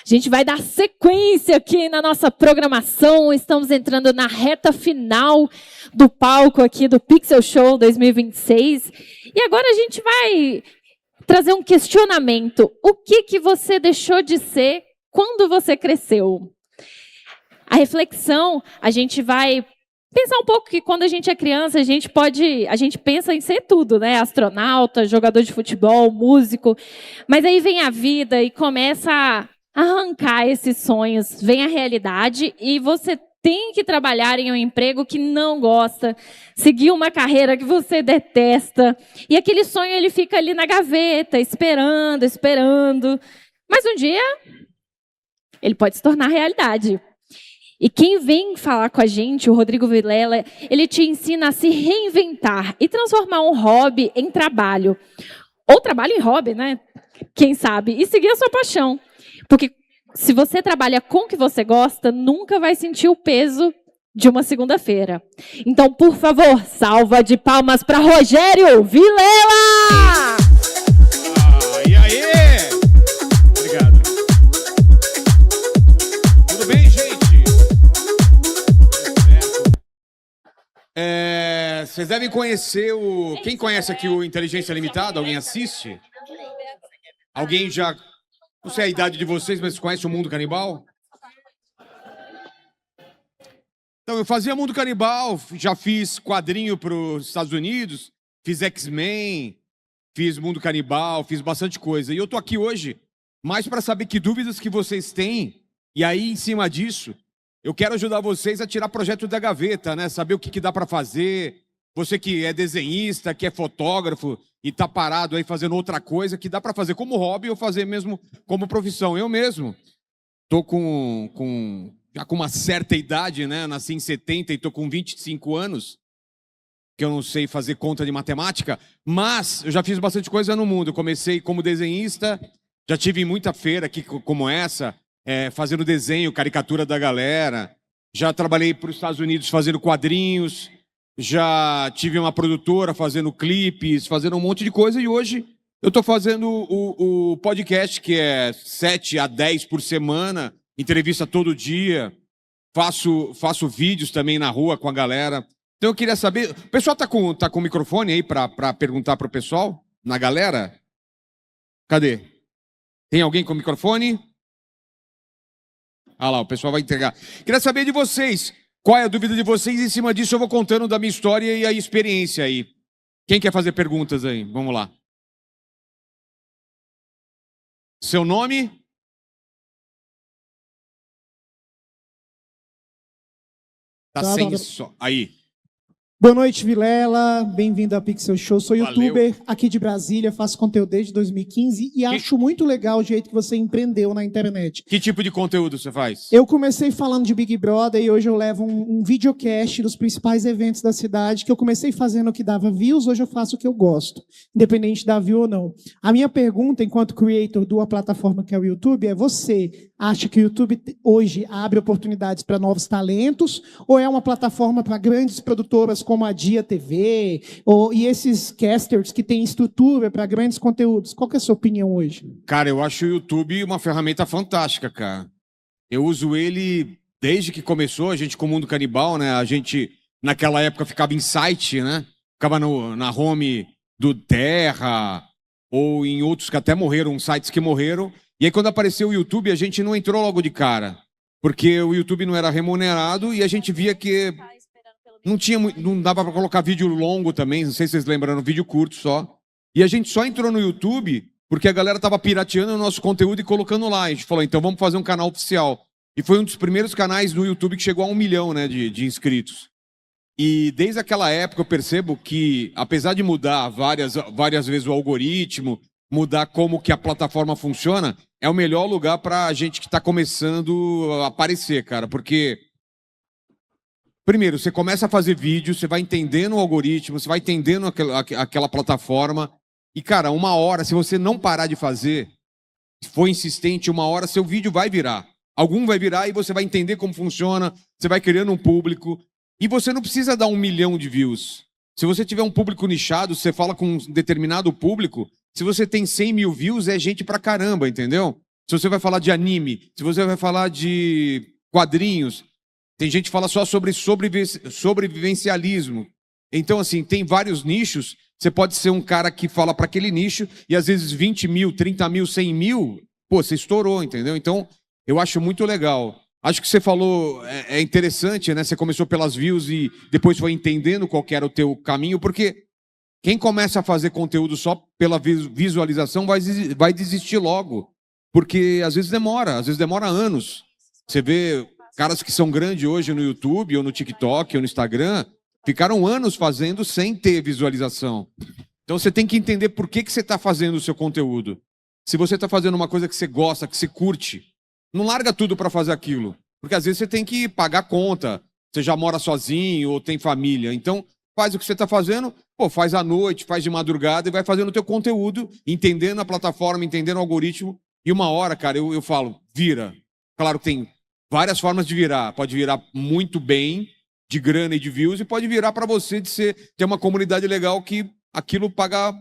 A gente vai dar sequência aqui na nossa programação. Estamos entrando na reta final do palco aqui do Pixel Show 2026. E agora a gente vai trazer um questionamento. O que você deixou de ser quando você cresceu? A reflexão, a gente vai pensar um pouco que quando a gente é criança, a gente pensa em ser tudo, né? Astronauta, jogador de futebol, músico. Mas aí vem a vida e começa a arrancar esses sonhos, vem a realidade e você tem que trabalhar em um emprego que não gosta, seguir uma carreira que você detesta. E aquele sonho ele fica ali na gaveta, esperando. Mas um dia ele pode se tornar realidade. E quem vem falar com a gente, o Rodrigo Vilela, ele te ensina a se reinventar e transformar um hobby em trabalho. Ou trabalho em hobby, né? Quem sabe? E seguir a sua paixão. Porque se você trabalha com o que você gosta, nunca vai sentir o peso de uma segunda-feira. Então, por favor, salva de palmas para Rogério Vilela! E aí? Obrigado. Tudo bem, gente? Vocês devem conhecer o... Quem conhece aqui o Inteligência Limitada? Alguém assiste? Alguém já... Não sei a idade de vocês, mas conhece o Mundo Canibal? Então, eu fazia Mundo Canibal, já fiz quadrinho para os Estados Unidos, fiz X-Men, fiz Mundo Canibal, fiz bastante coisa. E eu tô aqui hoje mais para saber que dúvidas que vocês têm. E aí, em cima disso, eu quero ajudar vocês a tirar projeto da gaveta, né? Saber o que dá para fazer. Você que é desenhista, que é fotógrafo e tá parado aí fazendo outra coisa que dá para fazer como hobby ou fazer mesmo como profissão. Eu mesmo tô já com uma certa idade, né? Nasci em 70 e tô com 25 anos, que eu não sei fazer conta de matemática, mas eu já fiz bastante coisa no mundo. Eu comecei como desenhista, já tive muita feira aqui como essa, fazendo desenho, caricatura da galera. Já trabalhei para os Estados Unidos fazendo quadrinhos. Já tive uma produtora fazendo clipes, fazendo um monte de coisa. E hoje eu estou fazendo o podcast, que é 7 a 10 por semana, entrevista todo dia. Faço vídeos também na rua com a galera. Então eu queria saber... O pessoal tá com o microfone aí para perguntar para o pessoal? Na galera? Cadê? Tem alguém com o microfone? Ah lá, o pessoal vai entregar. Queria saber de vocês... Qual é a dúvida de vocês? Em cima disso eu vou contando da minha história e a experiência aí. Quem quer fazer perguntas aí? Vamos lá. Seu nome? Tá sem som. Aí. Boa noite, Vilela. Bem-vindo ao Pixel Show. Sou youtuber aqui de Brasília, faço conteúdo desde 2015 e acho muito legal o jeito que você empreendeu na internet. Que tipo de conteúdo você faz? Eu comecei falando de Big Brother e hoje eu levo um videocast dos principais eventos da cidade, que eu comecei fazendo o que dava views, hoje eu faço o que eu gosto, independente da view ou não. A minha pergunta, enquanto creator de uma plataforma que é o YouTube, é: você acha que o YouTube hoje abre oportunidades para novos talentos ou é uma plataforma para grandes produtoras como a Dia TV, e esses casters que têm estrutura para grandes conteúdos? Qual que é a sua opinião hoje? Cara, eu acho o YouTube uma ferramenta fantástica, cara. Eu uso ele desde que começou, a gente com o Mundo Canibal, né? A gente, naquela época, ficava em site, né? Ficava na home do Terra, ou em outros que até morreram, sites que morreram. E aí, quando apareceu o YouTube, a gente não entrou logo de cara, porque o YouTube não era remunerado e a gente via que... Não dava para colocar vídeo longo também, não sei se vocês lembram, era um vídeo curto só. E a gente só entrou no YouTube porque a galera estava pirateando o nosso conteúdo e colocando lá. A gente falou, então vamos fazer um canal oficial. E foi um dos primeiros canais no YouTube que chegou a 1 milhão, né, de inscritos. E desde aquela época eu percebo que, apesar de mudar várias vezes o algoritmo, mudar como que a plataforma funciona, é o melhor lugar para a gente que está começando a aparecer, cara, porque... Primeiro, você começa a fazer vídeo, você vai entendendo o algoritmo, você vai entendendo aquela plataforma. E, cara, 1 hora, se você não parar de fazer, se for insistente, 1 hora, seu vídeo vai virar. Algum vai virar e você vai entender como funciona, você vai criando um público. E você não precisa dar 1 milhão de views. Se você tiver um público nichado, você fala com um determinado público, se você tem 100 mil views, é gente pra caramba, entendeu? se você vai falar de anime, se você vai falar de quadrinhos, tem gente que fala só sobre sobrevivencialismo. Então, assim, tem vários nichos. Você pode ser um cara que fala para aquele nicho e às vezes 20 mil, 30 mil, 100 mil, pô, você estourou, entendeu? Então, eu acho muito legal. Acho que você falou, é interessante, né? Você começou pelas views e depois foi entendendo qual que era o teu caminho, porque quem começa a fazer conteúdo só pela visualização vai desistir logo. Porque às vezes demora anos. Você vê caras que são grandes hoje no YouTube, ou no TikTok, ou no Instagram, ficaram anos fazendo sem ter visualização. Então você tem que entender por que você está fazendo o seu conteúdo. Se você está fazendo uma coisa que você gosta, que você curte, não larga tudo para fazer aquilo. Porque às vezes você tem que pagar conta, você já mora sozinho ou tem família. Então faz o que você está fazendo, pô, faz à noite, faz de madrugada e vai fazendo o teu conteúdo, entendendo a plataforma, entendendo o algoritmo. E uma hora, cara, eu falo, vira. Claro que tem várias formas de virar. Pode virar muito bem, de grana e de views, e pode virar para você de ter uma comunidade legal que aquilo paga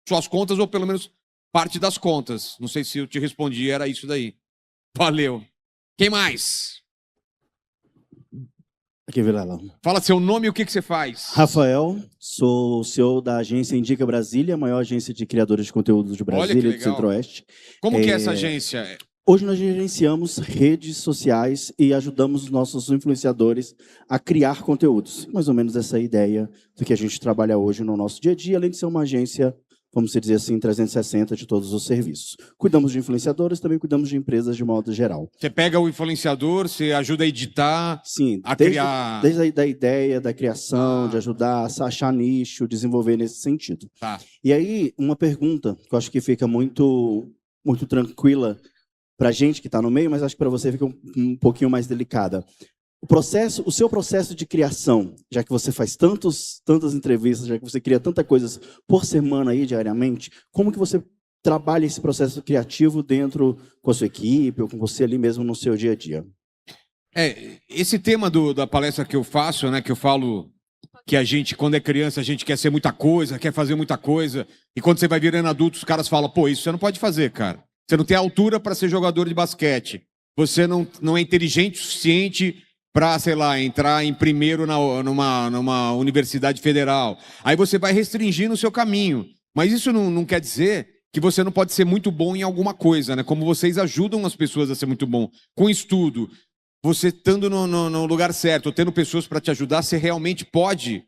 suas contas, ou pelo menos parte das contas. Não sei se eu te respondi, era isso daí. Valeu. Quem mais? Aqui, Vilela. Fala seu nome e o que você faz. Rafael, sou CEO da agência Indica Brasília, a maior agência de criadores de conteúdos de Brasília e do Centro-Oeste. Como que é essa agência? Hoje nós gerenciamos redes sociais e ajudamos os nossos influenciadores a criar conteúdos. Mais ou menos essa é a ideia do que a gente trabalha hoje no nosso dia a dia, além de ser uma agência, vamos dizer assim, 360 de todos os serviços. Cuidamos de influenciadores, também cuidamos de empresas de modo geral. Você pega o influenciador, você ajuda a editar, sim, a criar... Desde a ideia, da criação, de ajudar a achar nicho, desenvolver nesse sentido. Tá. E aí, uma pergunta que eu acho que fica muito tranquila para a gente que está no meio, mas acho que para você fica um pouquinho mais delicada. O seu processo de criação, já que você faz tantas entrevistas, já que você cria tanta coisas por semana aí, diariamente, como que você trabalha esse processo criativo dentro com a sua equipe ou com você ali mesmo no seu dia a dia? Esse tema da palestra que eu faço, né, que eu falo que a gente, quando é criança, a gente quer ser muita coisa, quer fazer muita coisa, e quando você vai virando adulto, os caras falam, pô, isso você não pode fazer, cara. Você não tem altura para ser jogador de basquete. Você não é inteligente o suficiente para, sei lá, entrar em primeiro numa universidade federal. Aí você vai restringindo o seu caminho. Mas isso não quer dizer que você não pode ser muito bom em alguma coisa, né? Como vocês ajudam as pessoas a ser muito bom. Com estudo, você estando no lugar certo, tendo pessoas para te ajudar, você realmente pode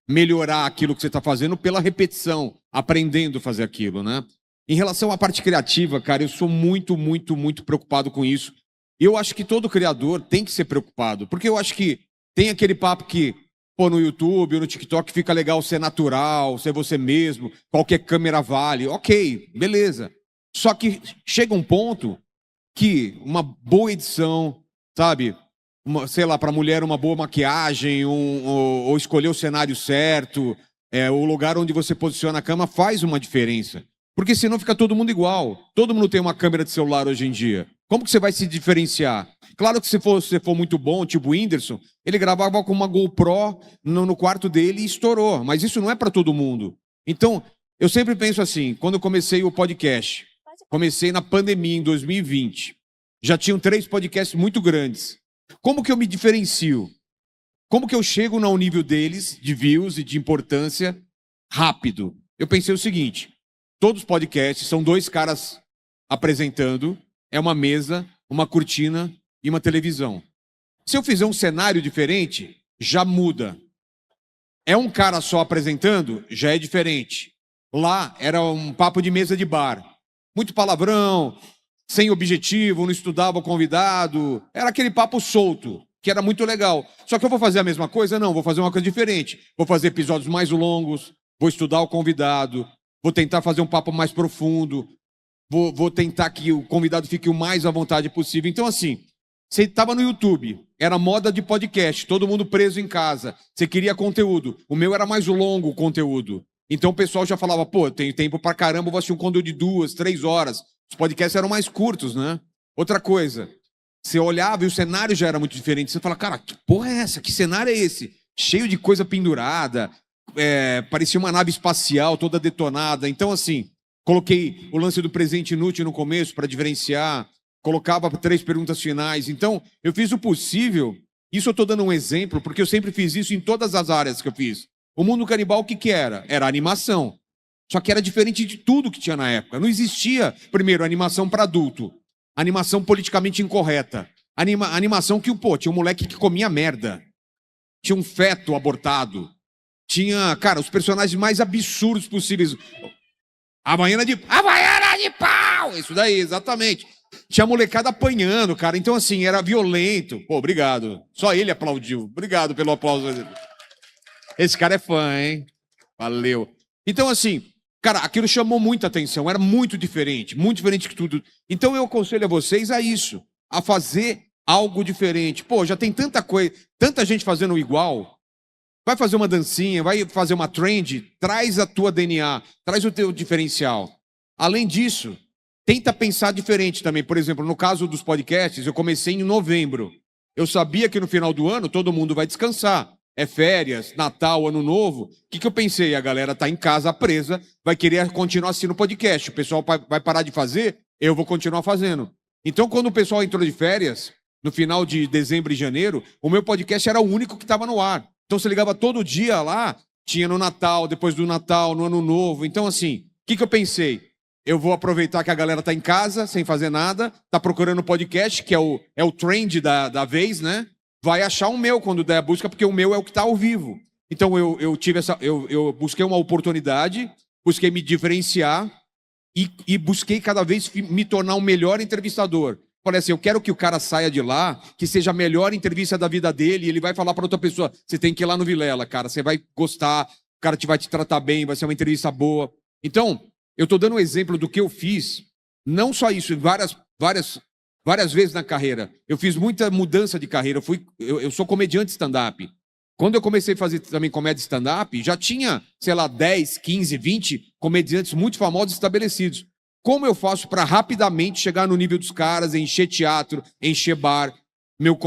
melhorar aquilo que você está fazendo pela repetição, aprendendo a fazer aquilo, né? Em relação à parte criativa, cara, eu sou muito preocupado com isso. E eu acho que todo criador tem que ser preocupado. Porque eu acho que tem aquele papo que, pô, no YouTube ou no TikTok fica legal ser natural, ser você mesmo, qualquer câmera vale. Ok, beleza. Só que chega um ponto que uma boa edição, sabe? Sei lá, para mulher uma boa maquiagem, ou escolher o cenário certo, o lugar onde você posiciona a câmera faz uma diferença. Porque senão fica todo mundo igual. Todo mundo tem uma câmera de celular hoje em dia. Como que você vai se diferenciar? Claro que se você for muito bom, tipo o Whindersson, ele gravava com uma GoPro no quarto dele e estourou. Mas isso não é para todo mundo. Então, eu sempre penso assim, quando eu comecei o podcast, comecei na pandemia em 2020, já tinham 3 podcasts muito grandes. Como que eu me diferencio? Como que eu chego no nível deles, de views e de importância, rápido? Eu pensei o seguinte... Todos os podcasts são 2 caras apresentando, é uma mesa, uma cortina e uma televisão. Se eu fizer um cenário diferente, já muda. É um cara só apresentando, já é diferente. Lá era um papo de mesa de bar. Muito palavrão, sem objetivo, não estudava o convidado. Era aquele papo solto, que era muito legal. Só que eu vou fazer a mesma coisa? Não, vou fazer uma coisa diferente. Vou fazer episódios mais longos, vou estudar o convidado, vou tentar fazer um papo mais profundo, vou tentar que o convidado fique o mais à vontade possível. Então, assim, você estava no YouTube, era moda de podcast, todo mundo preso em casa, você queria conteúdo. O meu era mais longo o conteúdo. Então o pessoal já falava, pô, eu tenho tempo pra caramba, vou assistir um conteúdo de 2, 3 horas. Os podcasts eram mais curtos, né? Outra coisa, você olhava e o cenário já era muito diferente. Você fala, cara, que porra é essa? Que cenário é esse? Cheio de coisa pendurada, parecia uma nave espacial toda detonada. Então, assim, Coloquei o lance do presente inútil no começo para diferenciar. Colocava 3 perguntas finais. Então, eu fiz o possível. Isso eu estou dando um exemplo, porque eu sempre fiz isso em todas as áreas que eu fiz. O Mundo Canibal, o que que era? Era animação. Só que era diferente de tudo que tinha na época. Não existia, primeiro, animação para adulto. Animação politicamente incorreta. Animação que, tinha um moleque que comia merda. Tinha um feto abortado. Tinha, cara, os personagens mais absurdos possíveis. Havaiana de pau! Isso daí, exatamente. Tinha molecada apanhando, cara. Então, assim, era violento. Pô, obrigado. Só ele aplaudiu. Obrigado pelo aplauso. Esse cara é fã, hein? Valeu. Então, assim, cara, aquilo chamou muita atenção. Era muito diferente que tudo. Então, eu aconselho a vocês a isso. A fazer algo diferente. Pô, já tem tanta coisa, tanta gente fazendo igual. Vai fazer uma dancinha, vai fazer uma trend. Traz a tua DNA. Traz o teu diferencial. Além disso, tenta pensar diferente também. Por exemplo, no caso dos podcasts, eu comecei em novembro. Eu sabia que no final do ano todo mundo vai descansar. É férias, Natal, Ano Novo. O que eu pensei? A galera tá em casa presa, vai querer continuar assistindo o podcast. O pessoal vai parar de fazer, eu vou continuar fazendo. Então, quando o pessoal entrou de férias, no final de dezembro e janeiro, o meu podcast era o único que estava no ar. Então, você ligava todo dia lá, tinha no Natal, depois do Natal, no Ano Novo. Então, assim, o que eu pensei? Eu vou aproveitar que a galera tá em casa, sem fazer nada, tá procurando podcast, que é o trend da vez, né? Vai achar o meu quando der a busca, porque o meu é o que tá ao vivo. Então, eu busquei uma oportunidade, busquei me diferenciar e busquei cada vez me tornar um melhor entrevistador. Falei assim, eu quero que o cara saia de lá, que seja a melhor entrevista da vida dele, e ele vai falar para outra pessoa, você tem que ir lá no Vilela, cara, você vai gostar, o cara vai te tratar bem, vai ser uma entrevista boa. Então, eu estou dando um exemplo do que eu fiz, não só isso, várias vezes na carreira. Eu fiz muita mudança de carreira, eu sou comediante stand-up. Quando eu comecei a fazer também comédia stand-up, já tinha, sei lá, 10, 15, 20 comediantes muito famosos estabelecidos. Como eu faço para rapidamente chegar no nível dos caras, encher teatro, encher bar? Meu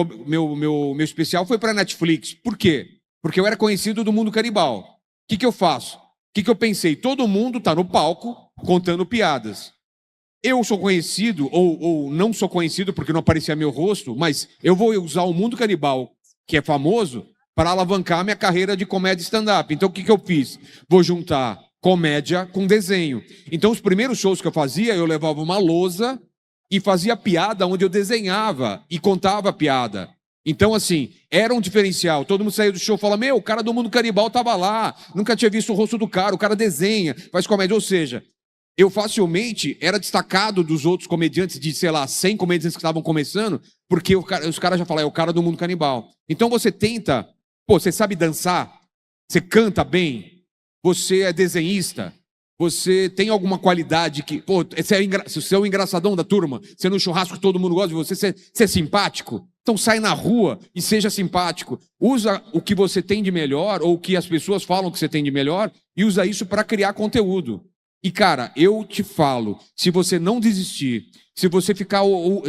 especial foi para Netflix. Por quê? Porque eu era conhecido do Mundo Canibal. O que eu faço? O que eu pensei? Todo mundo está no palco contando piadas. Eu sou conhecido, ou não sou conhecido porque não aparecia meu rosto, mas eu vou usar o Mundo Canibal, que é famoso, para alavancar minha carreira de comédia stand-up. Então o que eu fiz? Vou juntar comédia com desenho. Então, os primeiros shows que eu fazia, eu levava uma lousa e fazia piada onde eu desenhava e contava a piada. Então, assim, era um diferencial. Todo mundo saía do show e falava, o cara do Mundo Canibal tava lá, nunca tinha visto o rosto do cara, o cara desenha, faz comédia. Ou seja, eu facilmente era destacado dos outros comediantes, de, sei lá, 100 comediantes que estavam começando, porque os caras já falavam, é o cara do Mundo Canibal. Então, você tenta, você sabe dançar, você canta bem, você é desenhista, você tem alguma qualidade que... você é o engraçadão da turma, você no churrasco todo mundo gosta de você, você é simpático, então sai na rua e seja simpático. Usa o que você tem de melhor, ou o que as pessoas falam que você tem de melhor, e usa isso para criar conteúdo. E, cara, eu te falo, se você não desistir, se você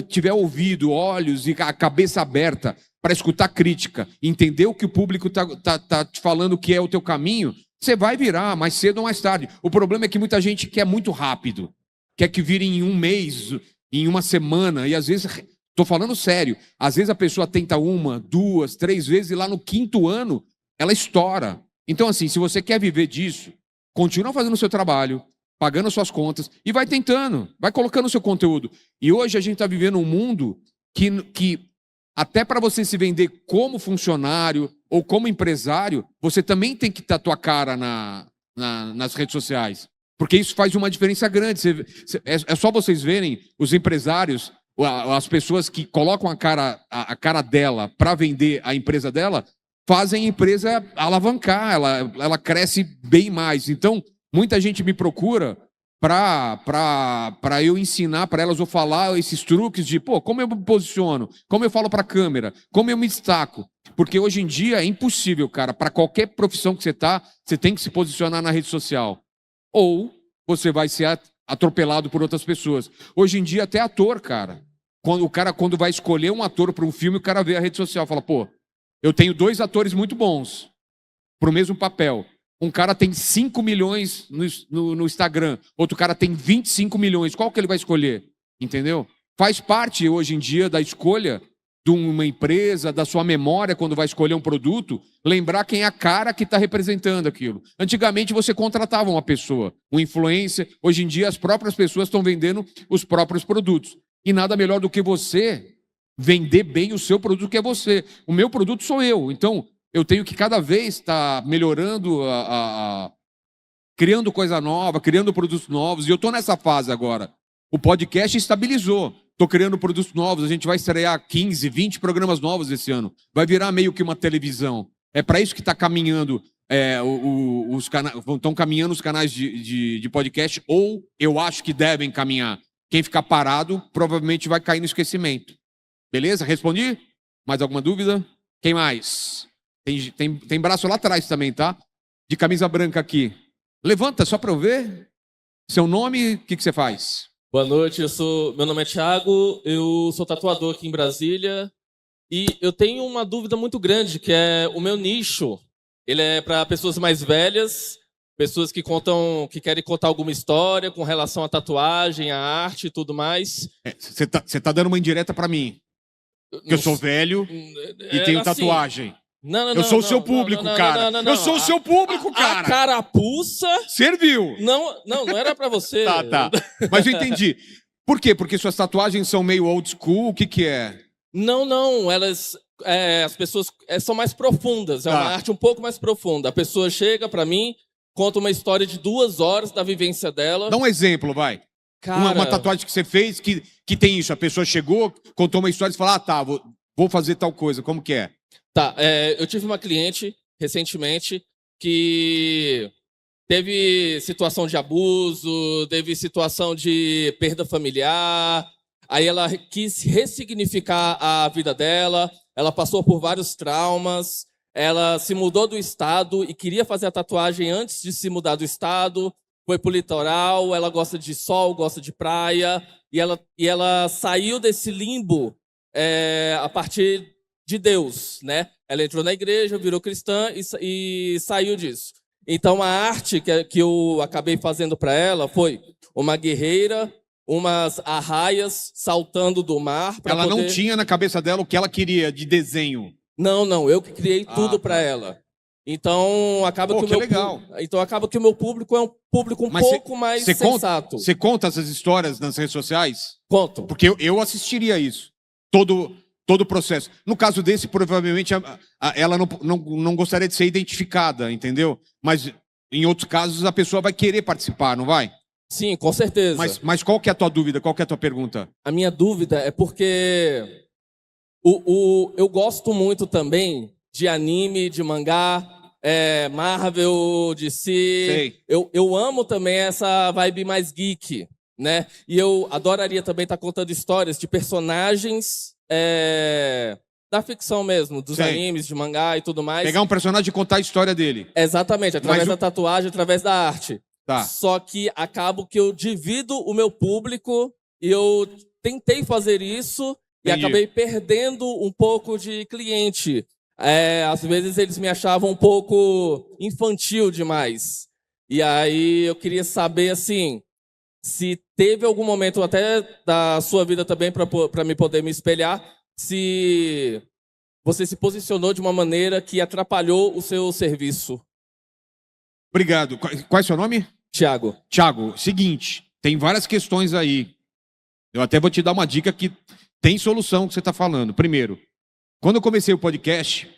tiver ouvido, olhos e a cabeça aberta para escutar crítica, entender o que o público tá te falando que é o teu caminho, você vai virar mais cedo ou mais tarde. O problema é que muita gente quer muito rápido. Quer que vire em um mês, em uma semana. E às vezes, estou falando sério, às vezes a pessoa tenta 1, 2, 3 vezes e lá no 5º ano, ela estoura. Então assim, se você quer viver disso, continua fazendo o seu trabalho, pagando as suas contas e vai tentando, vai colocando o seu conteúdo. E hoje a gente está vivendo um mundo que até para você se vender como funcionário ou como empresário, você também tem que tatuar a cara nas redes sociais. Porque isso faz uma diferença grande. É só vocês verem os empresários, as pessoas que colocam a cara dela para vender a empresa dela, fazem a empresa alavancar, ela cresce bem mais. Então, muita gente me procura para eu ensinar para elas ou falar esses truques de, como eu me posiciono, como eu falo para a câmera, como eu me destaco. Porque hoje em dia é impossível, cara, para qualquer profissão que você tem que se posicionar na rede social. Ou você vai ser atropelado por outras pessoas. Hoje em dia até ator, cara. Quando vai escolher um ator para um filme, o cara vê a rede social e fala, eu tenho 2 atores muito bons para o mesmo papel. Um cara tem 5 milhões no Instagram, outro cara tem 25 milhões. Qual que ele vai escolher? Entendeu? Faz parte, hoje em dia, da escolha de uma empresa, da sua memória, quando vai escolher um produto, lembrar quem é a cara que está representando aquilo. Antigamente, você contratava uma pessoa, um influencer. Hoje em dia, as próprias pessoas estão vendendo os próprios produtos. E nada melhor do que você vender bem o seu produto, que é você. O meu produto sou eu. Então, eu tenho que cada vez estar melhorando, criando coisa nova, criando produtos novos. E eu estou nessa fase agora. O podcast estabilizou. Estou criando produtos novos. A gente vai estrear 15, 20 programas novos esse ano. Vai virar meio que uma televisão. É para isso que está caminhando. Estão caminhando os canais de podcast, ou eu acho que devem caminhar. Quem ficar parado provavelmente vai cair no esquecimento. Beleza? Respondi? Mais alguma dúvida? Quem mais? Tem braço lá atrás também, tá? De camisa branca aqui. Levanta só para eu ver. Seu nome, o que você faz? Boa noite, meu nome é Thiago, eu sou tatuador aqui em Brasília e eu tenho uma dúvida muito grande, que é o meu nicho. Ele é para pessoas mais velhas, pessoas que querem contar alguma história com relação à tatuagem, à arte e tudo mais. Você tá dando uma indireta para mim. Que eu sou velho e tenho tatuagem. Não, eu sou o seu público, cara. Eu sou o seu público, cara. A carapuça... Serviu. Não era pra você. Tá. Mas eu entendi. Por quê? Porque suas tatuagens são meio old school? O que é? Não. Elas... as pessoas são mais profundas. É uma arte um pouco mais profunda. A pessoa chega pra mim, conta uma história de 2 horas da vivência dela. Dá um exemplo, vai. Cara... Uma tatuagem que você fez que tem isso. A pessoa chegou, contou uma história e falou, vou fazer tal coisa. Como que é? Tá, eu tive uma cliente recentemente que teve situação de abuso, teve situação de perda familiar, aí ela quis ressignificar a vida dela, ela passou por vários traumas, ela se mudou do estado e queria fazer a tatuagem antes de se mudar do estado, foi pro litoral, ela gosta de sol, gosta de praia, e ela saiu desse limbo a partir de Deus, né? Ela entrou na igreja, virou cristã e saiu disso. Então, a arte que eu acabei fazendo para ela foi uma guerreira, umas arraias saltando do mar. Ela não tinha na cabeça dela o que ela queria de desenho. Não, eu que criei tudo para ela. Então, acaba que o meu público é um público um pouco mais sensato. Você conta essas histórias nas redes sociais? Conto. Porque eu assistiria isso. Todo o processo. No caso desse, provavelmente, ela não gostaria de ser identificada, entendeu? Mas, em outros casos, a pessoa vai querer participar, não vai? Sim, com certeza. Mas qual que é a tua dúvida? Qual que é a tua pergunta? A minha dúvida é porque eu gosto muito também de anime, de mangá, Marvel, DC. Sei. Eu amo também essa vibe mais geek, né? E eu adoraria também estar contando histórias de personagens... da ficção mesmo, dos animes, de mangá e tudo mais. Pegar um personagem e contar a história dele. Exatamente, através da tatuagem, através da arte. Tá. Só que acabo que eu divido o meu público e eu tentei fazer isso e acabei perdendo um pouco de cliente. Às vezes eles me achavam um pouco infantil demais. E aí eu queria saber, assim... se teve algum momento até da sua vida também para me poder me espelhar, se você se posicionou de uma maneira que atrapalhou o seu serviço. Obrigado. Qual é o seu nome? Thiago. Thiago, seguinte, tem várias questões aí. Eu até vou te dar uma dica que tem solução que você está falando. Primeiro, quando eu comecei o podcast,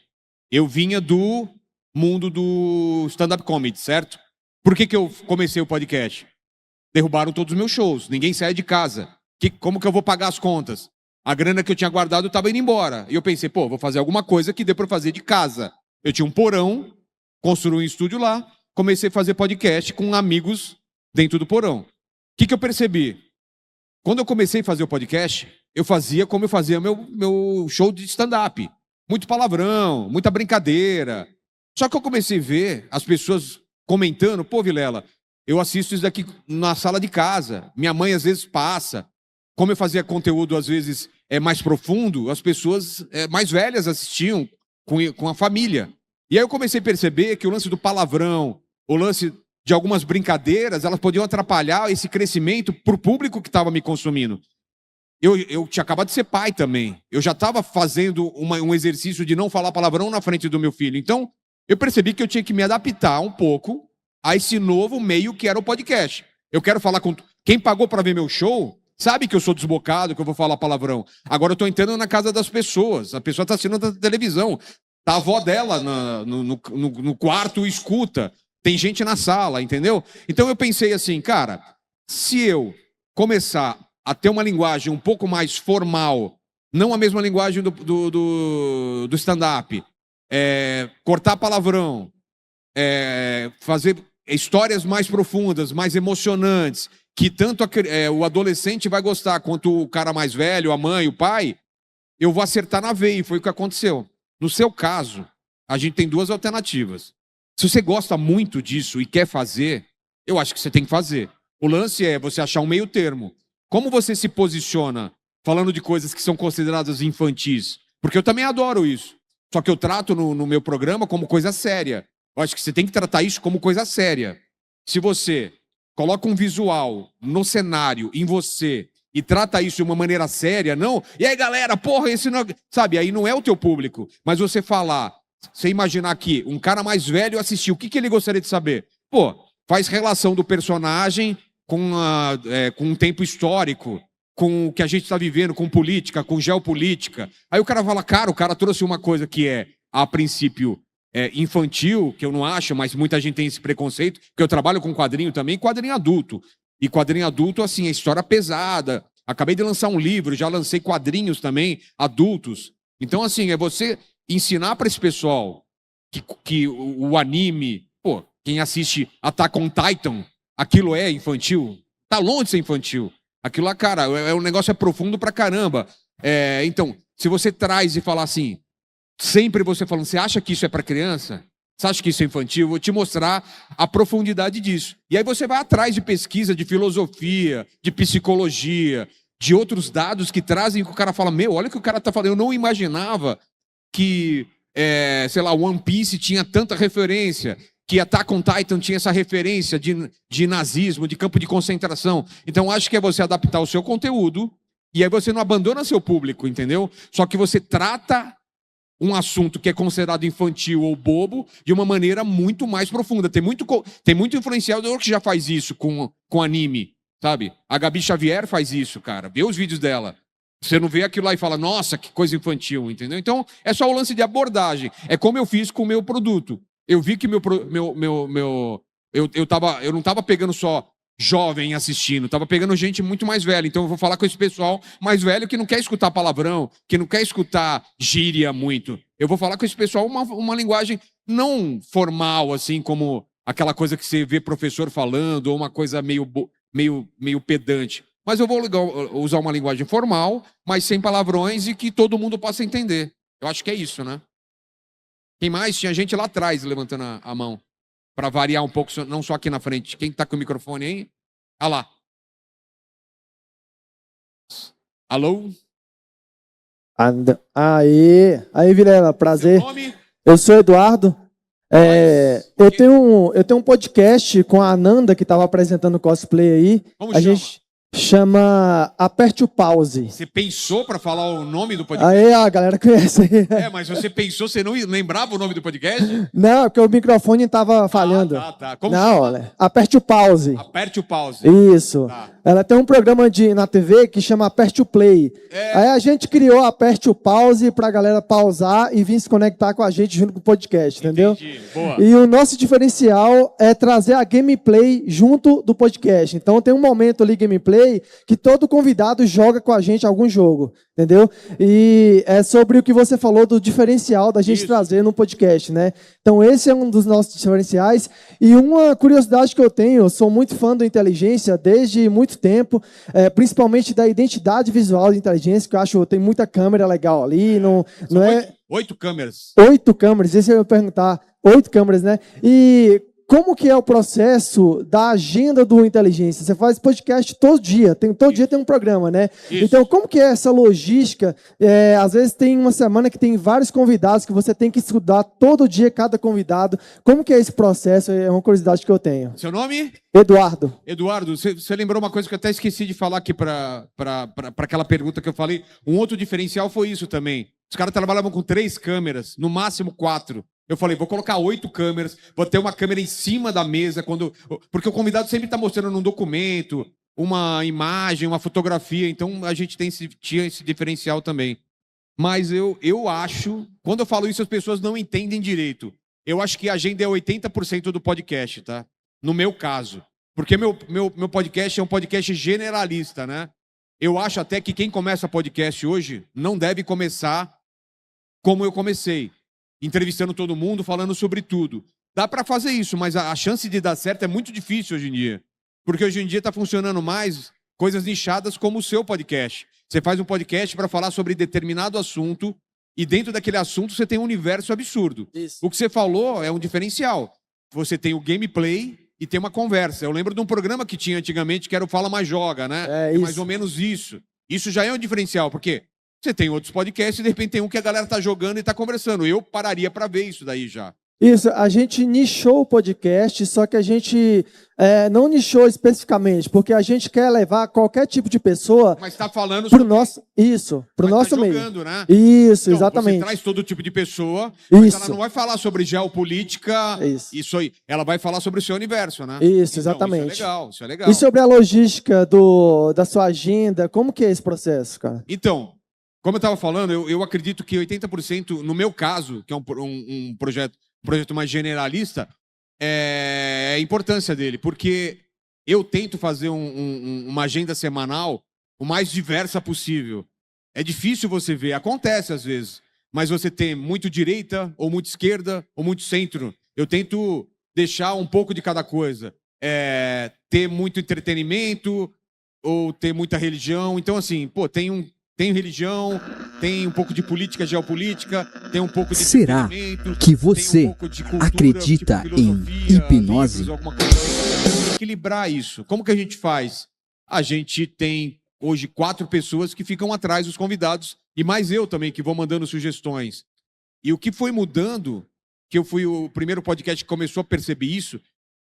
eu vinha do mundo do stand-up comedy, certo? Por que eu comecei o podcast? Derrubaram todos os meus shows, ninguém saía de casa. Como que eu vou pagar as contas? A grana que eu tinha guardado estava indo embora. E eu pensei, vou fazer alguma coisa que dê para fazer de casa. Eu tinha um porão, construí um estúdio lá, comecei a fazer podcast com amigos dentro do porão. O que eu percebi? Quando eu comecei a fazer o podcast, eu fazia como eu fazia meu show de stand-up. Muito palavrão, muita brincadeira. Só que eu comecei a ver as pessoas comentando, Vilela, eu assisto isso daqui na sala de casa. Minha mãe às vezes passa. Como eu fazia conteúdo às vezes mais profundo, as pessoas mais velhas assistiam com a família. E aí eu comecei a perceber que o lance do palavrão, o lance de algumas brincadeiras, elas podiam atrapalhar esse crescimento para o público que estava me consumindo. Eu tinha acabado de ser pai também. Eu já estava fazendo um exercício de não falar palavrão na frente do meu filho. Então, eu percebi que eu tinha que me adaptar um pouco a esse novo meio que era o podcast. Eu quero falar com... Quem pagou para ver meu show sabe que eu sou desbocado, que eu vou falar palavrão. Agora eu estou entrando na casa das pessoas. A pessoa está assistindo a televisão. Tá a avó dela no quarto, escuta. Tem gente na sala, entendeu? Então eu pensei assim, cara, se eu começar a ter uma linguagem um pouco mais formal, não a mesma linguagem do stand-up, cortar palavrão, fazer histórias mais profundas, mais emocionantes, que tanto o adolescente vai gostar quanto o cara mais velho, a mãe, o pai, eu vou acertar na veia, e foi o que aconteceu. No seu caso, a gente tem duas alternativas. Se você gosta muito disso e quer fazer, eu acho que você tem que fazer. O lance é você achar um meio termo. Como você se posiciona falando de coisas que são consideradas infantis? Porque eu também adoro isso. Só que eu trato no meu programa como coisa séria. Eu acho que você tem que tratar isso como coisa séria. Se você coloca um visual no cenário, em você, e trata isso de uma maneira séria, não... E aí, galera, porra, esse não... Sabe, aí não é o teu público. Mas você falar, você imaginar aqui, um cara mais velho assistir, o que ele gostaria de saber? Pô, faz relação do personagem com um tempo histórico, com o que a gente está vivendo, com política, com geopolítica. Aí o cara fala, cara, o cara trouxe uma coisa que a princípio, infantil, que eu não acho, mas muita gente tem esse preconceito, porque eu trabalho com quadrinho também, quadrinho adulto. E quadrinho adulto, assim, é história pesada. Acabei de lançar um livro, já lancei quadrinhos também, adultos. Então, assim, é você ensinar para esse pessoal que o anime... Pô, quem assiste Attack on Titan, aquilo é infantil? Tá longe de ser infantil. Aquilo lá, cara, o negócio é profundo pra caramba. Então, se você traz e falar assim, sempre você falando, você acha que isso é pra criança? Você acha que isso é infantil? Eu vou te mostrar a profundidade disso. E aí você vai atrás de pesquisa, de filosofia, de psicologia, de outros dados que trazem que o cara fala, olha o que o cara tá falando. Eu não imaginava que, sei lá, One Piece tinha tanta referência, que Attack on Titan tinha essa referência de nazismo, de campo de concentração. Então, acho que é você adaptar o seu conteúdo e aí você não abandona seu público, entendeu? Só que você trata um assunto que é considerado infantil ou bobo de uma maneira muito mais profunda. Tem muito influenciador que já faz isso com anime, sabe? A Gabi Xavier faz isso, cara. Vê os vídeos dela. Você não vê aquilo lá e fala, nossa, que coisa infantil, entendeu? Então, é só o lance de abordagem. É como eu fiz com o meu produto. Eu vi que eu não estava pegando só jovem assistindo, estava pegando gente muito mais velha. Então eu vou falar com esse pessoal mais velho que não quer escutar palavrão, que não quer escutar gíria muito. Eu vou falar com esse pessoal uma linguagem não formal, assim, como aquela coisa que você vê professor falando, ou uma coisa meio pedante. Mas eu vou usar uma linguagem formal, mas sem palavrões e que todo mundo possa entender. Eu acho que é isso, né? Quem mais? Tinha gente lá atrás levantando a mão. Para variar um pouco, não só aqui na frente. Quem está com o microfone aí? Ah lá. Alô? Aí, Vilela, prazer. Seu nome? Eu sou Eduardo. Eu tenho um podcast com a Ananda, que estava apresentando cosplay aí. Como a chama? gente chama Aperte o Pause. Você pensou para falar o nome do podcast? Aí, a galera conhece aí. Mas você pensou, você não lembrava o nome do podcast? Não, porque o microfone estava falhando. Tá. Como não, chama? olha, Aperte o Pause. Aperte o pause. Isso. Tá. Ela tem um programa na TV que chama Aperte o Play. Aí a gente criou Aperte o Pause pra galera pausar e vir se conectar com a gente junto com o podcast, entendeu? Entendi. Boa. E o nosso diferencial é trazer a gameplay junto do podcast. Então tem um momento ali, gameplay, que todo convidado joga com a gente algum jogo, entendeu? E é sobre o que você falou do diferencial da gente trazer no podcast, né? Então esse é um dos nossos diferenciais. E uma curiosidade que eu tenho, eu sou muito fã do Inteligência desde muito tempo, principalmente da identidade visual de Inteligência, que eu acho que tem muita câmera legal ali. Não é 8 câmeras. 8 câmeras, esse eu ia perguntar. 8 câmeras, né? E como que é o processo da agenda do Inteligência? Você faz podcast todo dia tem um programa, né? Isso. Então, como que é essa logística? Às vezes tem uma semana que tem vários convidados que você tem que estudar todo dia cada convidado. Como que é esse processo? É uma curiosidade que eu tenho. Seu nome? Eduardo. Eduardo, você lembrou uma coisa que eu até esqueci de falar aqui para aquela pergunta que eu falei. Um outro diferencial foi isso também. Os caras trabalhavam com 3 câmeras, no máximo 4. Eu falei, vou colocar 8 câmeras, vou ter uma câmera em cima da mesa, porque o convidado sempre está mostrando um documento, uma imagem, uma fotografia, então a gente tinha esse diferencial também. Mas eu acho, quando eu falo isso, as pessoas não entendem direito. Eu acho que a agenda é 80% do podcast, tá? No meu caso. Porque meu podcast é um podcast generalista, né? Eu acho até que quem começa podcast hoje não deve começar como eu comecei, entrevistando todo mundo, falando sobre tudo. Dá para fazer isso, mas a chance de dar certo é muito difícil hoje em dia. Porque hoje em dia está funcionando mais coisas nichadas como o seu podcast. Você faz um podcast para falar sobre determinado assunto e dentro daquele assunto você tem um universo absurdo. Isso. O que você falou é um diferencial. Você tem o gameplay e tem uma conversa. Eu lembro de um programa que tinha antigamente que era o Fala Mais Joga, né? É mais ou menos isso. Isso já é um diferencial, porque você tem outros podcasts e de repente tem um que a galera tá jogando e tá conversando. Eu pararia para ver isso daí já. Isso, a gente nichou o podcast, só que a gente não nichou especificamente, porque a gente quer levar qualquer tipo de pessoa. Mas está falando sobre o nosso meio. Jogando, né? Isso, então, exatamente. Você traz todo tipo de pessoa, mas ela não vai falar sobre geopolítica, isso aí. Ela vai falar sobre o seu universo, né? Isso, exatamente. Então, isso é legal. E sobre a logística da sua agenda, como que é esse processo, cara? Então, como eu estava falando, eu acredito que 80%, no meu caso, que é um projeto mais generalista, é a importância dele, porque eu tento fazer uma agenda semanal o mais diversa possível. É difícil você ver, acontece às vezes, mas você tem muito direita, ou muito esquerda, ou muito centro. Eu tento deixar um pouco de cada coisa. Ter muito entretenimento, ou ter muita religião. Então, assim, tem religião, tem um pouco de política, geopolítica, tem um pouco de Será que você cultura, acredita em hipnose? Livros, alguma coisa assim. Equilibrar isso. Como que a gente faz? A gente tem hoje 4 pessoas que ficam atrás dos convidados e mais eu também que vou mandando sugestões. E o que foi mudando, que eu fui o primeiro podcast que começou a perceber isso,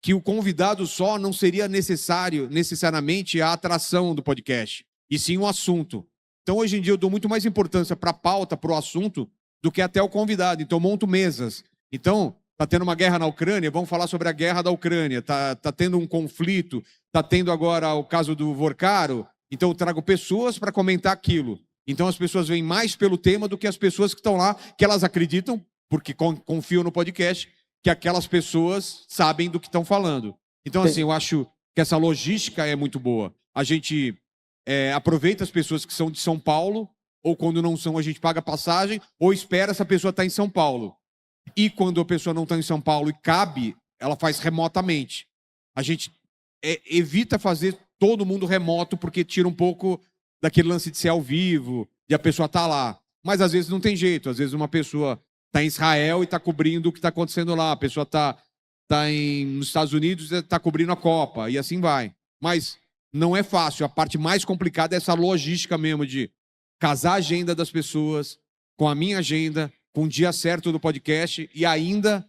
que o convidado só não seria necessariamente a atração do podcast, e sim o assunto. Então, hoje em dia, eu dou muito mais importância para a pauta, para o assunto, do que até o convidado. Então, eu monto mesas. Então, está tendo uma guerra na Ucrânia, vamos falar sobre a guerra da Ucrânia. Está tendo um conflito, está tendo agora o caso do Vorcaro. Então, eu trago pessoas para comentar aquilo. Então, as pessoas vêm mais pelo tema do que as pessoas que estão lá, que elas acreditam, porque confiam no podcast, que aquelas pessoas sabem do que estão falando. Então, assim, eu acho que essa logística é muito boa. A gente aproveita as pessoas que são de São Paulo, ou quando não são, a gente paga passagem, ou espera essa pessoa estar em São Paulo. E quando a pessoa não está em São Paulo e cabe, ela faz remotamente. A gente evita fazer todo mundo remoto, porque tira um pouco daquele lance de ser ao vivo, de a pessoa estar lá. Mas às vezes não tem jeito, às vezes uma pessoa está em Israel e está cobrindo o que está acontecendo lá, a pessoa está nos Estados Unidos e está cobrindo a Copa, e assim vai. Mas não é fácil, a parte mais complicada é essa logística mesmo de casar a agenda das pessoas com a minha agenda, com o dia certo do podcast e ainda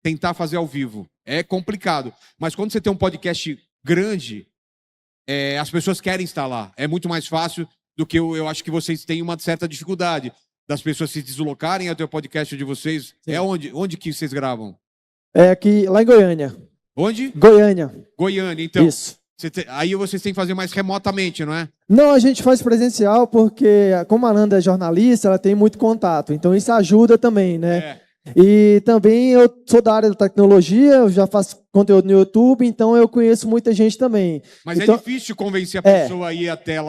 tentar fazer ao vivo. É complicado. Mas quando você tem um podcast grande, as pessoas querem estar lá. É muito mais fácil do que eu acho que vocês têm uma certa dificuldade das pessoas se deslocarem até o podcast de vocês. Sim. Onde que vocês gravam? Aqui, lá em Goiânia. Onde? Goiânia. Goiânia, então. Isso. Aí vocês têm que fazer mais remotamente, não é? Não, a gente faz presencial porque, como a Nanda é jornalista, ela tem muito contato. Então, isso ajuda também, né? E também eu sou da área da tecnologia, eu já faço conteúdo no YouTube, então eu conheço muita gente também. Mas então, é difícil convencer a pessoa a ir até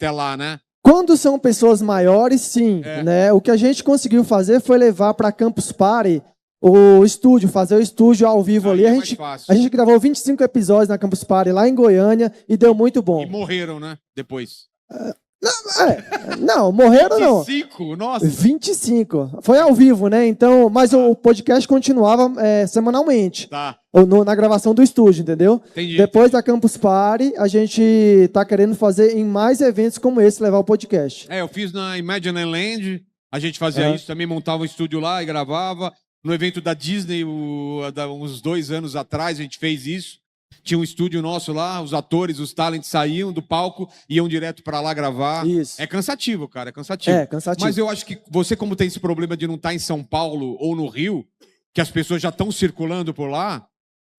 lá, né? Quando são pessoas maiores, sim. Né? O que a gente conseguiu fazer foi levar para Campus Party o estúdio, fazer o estúdio ao vivo ali. A gente gravou 25 episódios na Campus Party lá em Goiânia e deu muito bom. E morreram, né? Depois. Não, morreram não. 25, nossa. 25. Foi ao vivo, né? Então, mas o podcast continuava semanalmente. Tá, Na gravação do estúdio, entendeu? entendi. Depois da Campus Party, a gente tá querendo fazer em mais eventos como esse, levar o podcast. Eu fiz na Imagine Land, a gente fazia isso também, montava um estúdio lá e gravava. No evento da Disney, uns 2 anos atrás, a gente fez isso. Tinha um estúdio nosso lá, os atores, os talentos saíam do palco, iam direto pra lá gravar. Isso. É cansativo, cara, é cansativo. É, cansativo. Mas eu acho que você, como tem esse problema de não estar em São Paulo ou no Rio, que as pessoas já estão circulando por lá,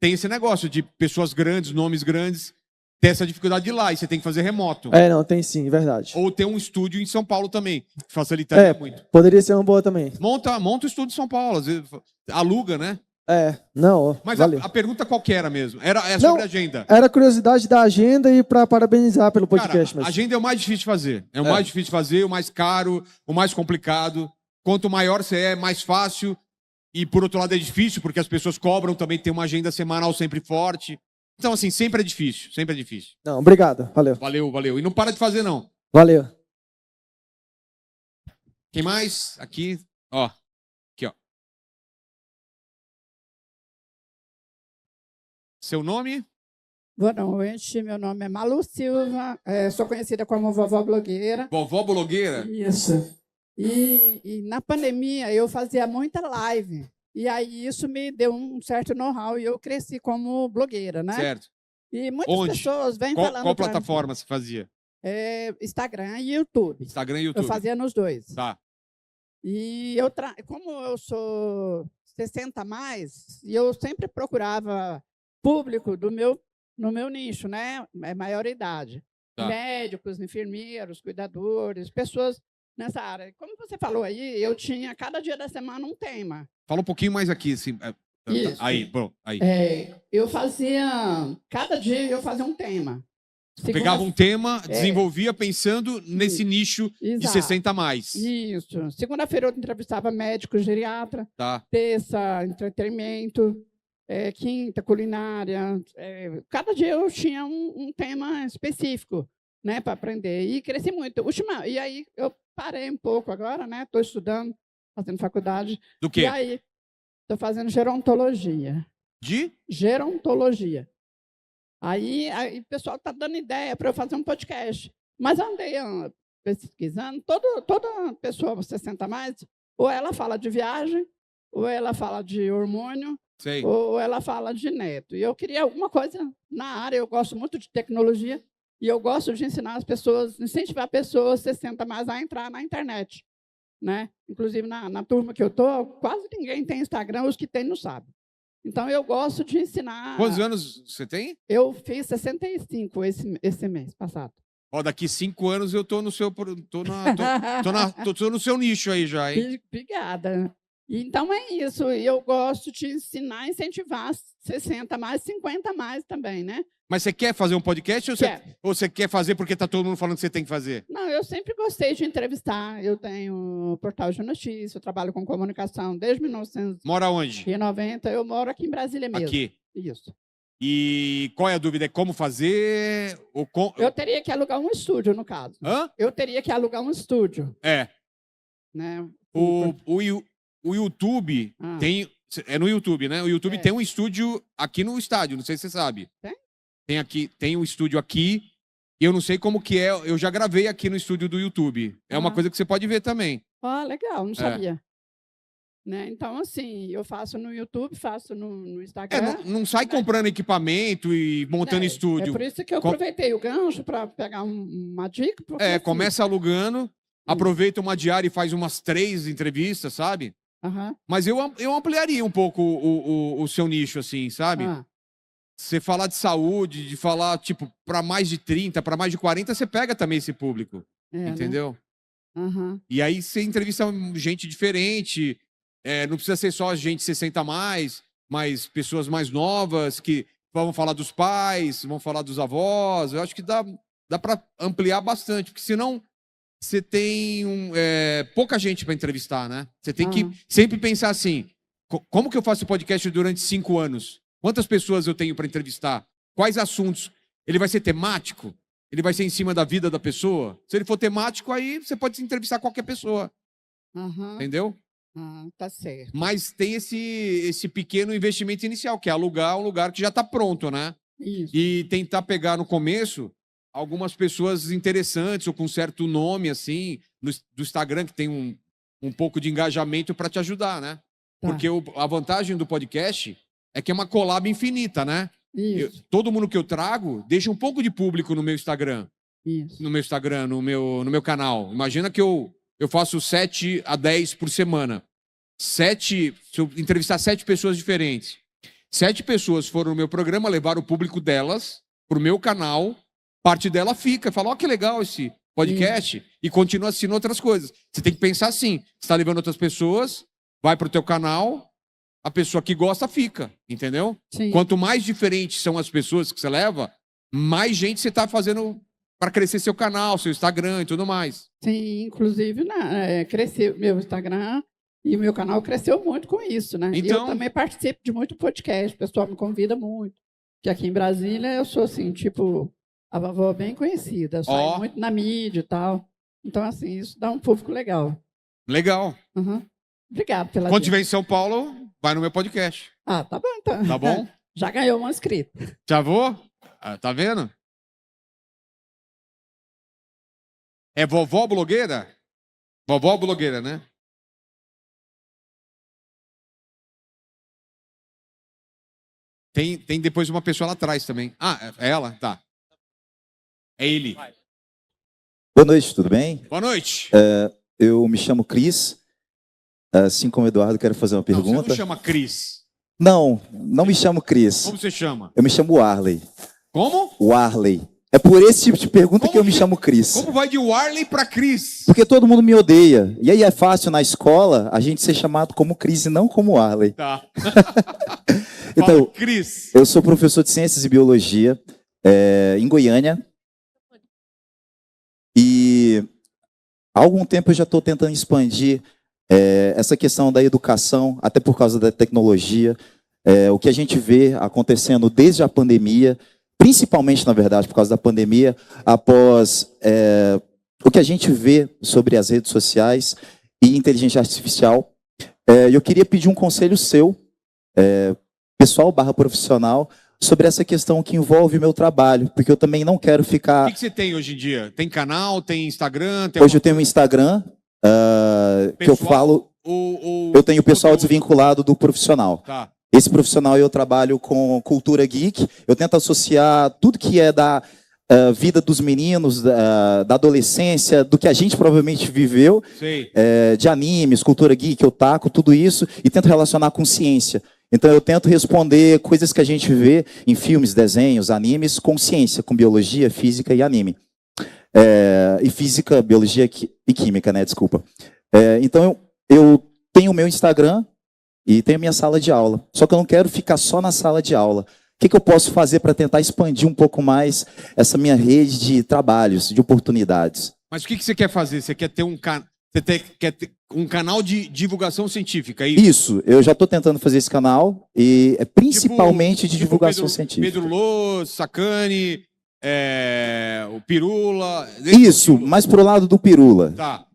tem esse negócio de pessoas grandes, nomes grandes, ter essa dificuldade de ir lá, e você tem que fazer remoto. Não, tem sim, verdade. Ou ter um estúdio em São Paulo também, que facilitaria muito. Poderia ser uma boa também. Monta o estúdio em São Paulo, às vezes, aluga, né? Não, Mas valeu. a pergunta qual que era mesmo? É sobre a agenda. Era curiosidade da agenda e para parabenizar pelo podcast. Cara, a agenda é o mais difícil de fazer. É o mais difícil de fazer, o mais caro, o mais complicado. Quanto maior você é, mais fácil. E, por outro lado, é difícil, porque as pessoas cobram também ter uma agenda semanal sempre forte. Então, assim, sempre é difícil, sempre é difícil. Não, obrigado, valeu. Valeu. E não para de fazer, não. Valeu. Quem mais? Aqui, ó. Aqui, ó. Seu nome? Boa noite, meu nome é Malu Silva, sou conhecida como Vovó Blogueira. Vovó Blogueira? Isso. E na pandemia eu fazia muita live. E aí isso me deu um certo know-how e eu cresci como blogueira, né? Certo. E muitas Onde? pessoas vêm Qual falando pra mim, plataforma você fazia? Instagram e YouTube. Instagram e YouTube. Eu fazia nos dois. Tá. E como eu sou 60 a mais, e eu sempre procurava público no meu nicho, né? Maior idade. Tá. Médicos, enfermeiros, cuidadores, pessoas nessa área. Como você falou aí, eu tinha cada dia da semana um tema. Fala um pouquinho mais aqui, assim. Isso. Aí, bom, aí. Eu fazia, cada dia eu fazia um tema. Pegava um tema, desenvolvia pensando nesse nicho de Exato. 60 a mais. Isso. Segunda-feira eu entrevistava médico, geriatra. Tá. Terça, entretenimento. Quinta, culinária. Cada dia eu tinha um tema específico, né, para aprender. E cresci muito. E aí eu parei um pouco agora, né? Estou estudando, fazendo faculdade. Do quê? E aí estou fazendo gerontologia. De? Gerontologia. Aí o pessoal está dando ideia para eu fazer um podcast. Mas andei pesquisando. Toda pessoa 60 a mais, ou ela fala de viagem, ou ela fala de hormônio, Sei. ou ela fala de neto. E eu queria alguma coisa na área. Eu gosto muito de tecnologia e eu gosto de ensinar as pessoas, incentivar pessoas 60 a mais a entrar na internet, né? Inclusive, na turma que eu estou, quase ninguém tem Instagram, os que têm não sabem. Então, eu gosto de ensinar... Quantos anos você tem? Eu fiz 65 esse mês passado. Ó, daqui 5 anos eu tô no seu... Tô no seu nicho aí já, hein? Obrigada. Então, é isso. Eu gosto de ensinar, incentivar 60 mais, 50 mais também, né? Mas você quer fazer um podcast ou você quer fazer porque tá todo mundo falando que você tem que fazer? Não, eu sempre gostei de entrevistar. Eu tenho um portal de notícias, eu trabalho com comunicação desde 1990. Mora onde? Eu moro aqui em Brasília mesmo. Aqui. Isso. E qual é a dúvida? É como fazer? Eu teria que alugar um estúdio, no caso. Hã? Eu teria que alugar um estúdio. Né? O YouTube tem... É no YouTube, né? O YouTube tem um estúdio aqui no estádio, não sei se você sabe. Tem um estúdio aqui, e eu não sei como que é. Eu já gravei aqui no estúdio do YouTube. É uma coisa que você pode ver também. Legal, não sabia. Né? Então, assim, eu faço no YouTube, faço no Instagram. Não sai comprando equipamento e montando estúdio. É por isso que eu aproveitei o gancho para pegar uma dica. Porque, começa alugando, aproveita uma diária e faz umas 3 entrevistas, sabe? Mas eu ampliaria um pouco o seu nicho, assim, sabe? Você falar de saúde, de falar, tipo, para mais de 30, para mais de 40, você pega também esse público. Entendeu? Né? E aí você entrevista gente diferente. Não precisa ser só gente 60 a mais, mas pessoas mais novas que vão falar dos pais, vão falar dos avós. Eu acho que dá para ampliar bastante, porque senão você tem pouca gente para entrevistar, né? Você tem que sempre pensar assim, como que eu faço podcast durante 5 anos? Quantas pessoas eu tenho para entrevistar? Quais assuntos? Ele vai ser temático? Ele vai ser em cima da vida da pessoa. Se ele for temático, aí você pode entrevistar qualquer pessoa. Aham. Entendeu? Ah, tá certo. Mas tem esse pequeno investimento inicial, que é alugar um lugar que já está pronto, né? Isso. E tentar pegar no começo algumas pessoas interessantes ou com certo nome, assim, do Instagram, que tem um pouco de engajamento para te ajudar, né? Tá. Porque a vantagem do podcast é que é uma collab infinita, né? Isso. Todo mundo que eu trago deixa um pouco de público no meu Instagram. Isso. No meu Instagram, no meu canal. Imagina que eu faço 7 a 10 por semana. Se eu entrevistar 7 pessoas diferentes, 7 pessoas foram no meu programa, levaram o público delas pro meu canal, parte dela fica, fala, ó, que legal esse podcast, e continua assistindo outras coisas. Você tem que pensar assim, você está levando outras pessoas, vai pro teu canal, a pessoa que gosta fica, entendeu? Sim. Quanto mais diferentes são as pessoas que você leva, mais gente você está fazendo para crescer seu canal, seu Instagram e tudo mais. Sim, inclusive, cresceu meu Instagram e o meu canal cresceu muito com isso, né? E eu Então- também participo de muito podcast, o pessoal me convida muito. Que aqui em Brasília eu sou assim, tipo, a vovó bem conhecida, eu saio Ó. muito na mídia e tal. Então, assim, isso dá um público legal. Legal. Uhum. Obrigado pela Quando dica. estiver em São Paulo, vai no meu podcast. Ah, tá bom, então. Tá bom? Já ganhou uma inscrita. Já vou? Ah, tá vendo? É vovó blogueira? Vovó blogueira, né? Tem depois uma pessoa lá atrás também. Ah, é ela? Tá. É ele. Boa noite, tudo bem? Boa noite. Eu me chamo Cris. Assim como o Eduardo, quero fazer uma Não, você pergunta. não chama Cris. Não, não me chamo Cris. Como você chama? Eu me chamo Warley. Como? Warley. É por esse tipo de pergunta Como que eu me que- chamo Cris. Como vai de Warley pra Cris? Porque todo mundo me odeia. E aí é fácil na escola a gente ser chamado como Cris e não como Warley. Tá. Então, Fala, Cris. eu sou professor de Ciências e Biologia em Goiânia. E há algum tempo eu já estou tentando expandir essa questão da educação, até por causa da tecnologia. O que a gente vê acontecendo desde a pandemia, principalmente, na verdade, por causa da pandemia, após o que a gente vê sobre as redes sociais e inteligência artificial. Eu queria pedir um conselho seu, pessoal / profissional, sobre essa questão que envolve o meu trabalho, porque eu também não quero O ficar... que você tem hoje em dia? Tem canal, tem Instagram? Tem Hoje eu tenho um Instagram que eu Pessoal falo... ou Eu tenho o pessoal desvinculado do profissional. Tá. Esse profissional eu trabalho com cultura geek. Eu tento associar tudo que é da vida dos meninos, da adolescência, do que a gente provavelmente viveu, Sei. de animes, cultura geek, otaku, tudo isso, e tento relacionar com ciência. Então eu tento responder coisas que a gente vê em filmes, desenhos, animes, com ciência, com biologia, física e anime. E física, biologia e química, né? Desculpa. Então eu tenho o meu Instagram e tenho a minha sala de aula. Só que eu não quero ficar só na sala de aula. O que eu posso fazer para tentar expandir um pouco mais essa minha rede de trabalhos, de oportunidades? Mas o que você quer fazer? Você quer ter quer ter um canal de divulgação científica, é isso? Isso, eu já estou tentando fazer esse canal, e é principalmente de Tipo divulgação científica. Pedro Lô, Sacani, o Pirula. Isso, mais pro lado do Pirula. Tá.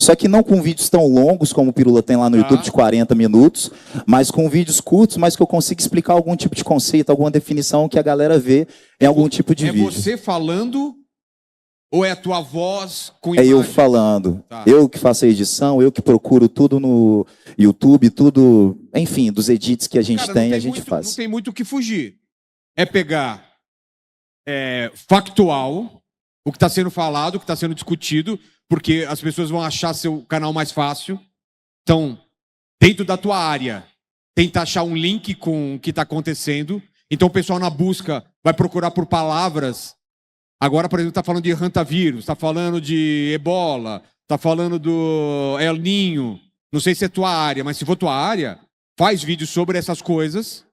Só que não com vídeos tão longos como o Pirula tem lá no Tá. YouTube de 40 minutos, mas com vídeos curtos, mas que eu consiga explicar algum tipo de conceito, alguma definição que a galera vê em algum tipo de É vídeo. você falando ou é a tua voz com É imagem? eu falando. Tá. Eu que faço a edição, eu que procuro tudo no YouTube, tudo, enfim, dos edits que a gente Cara, tem, não a gente muito, faz. Não tem muito o que fugir. É pegar factual, o que está sendo falado, o que está sendo discutido, porque as pessoas vão achar seu canal mais fácil. Então, dentro da tua área, tenta achar um link com o que está acontecendo. Então, o pessoal na busca vai procurar por palavras. Agora, por exemplo, está falando de hantavírus, está falando de ebola, está falando do El Ninho. Não sei se é tua área, mas se for tua área, faz vídeo sobre essas coisas,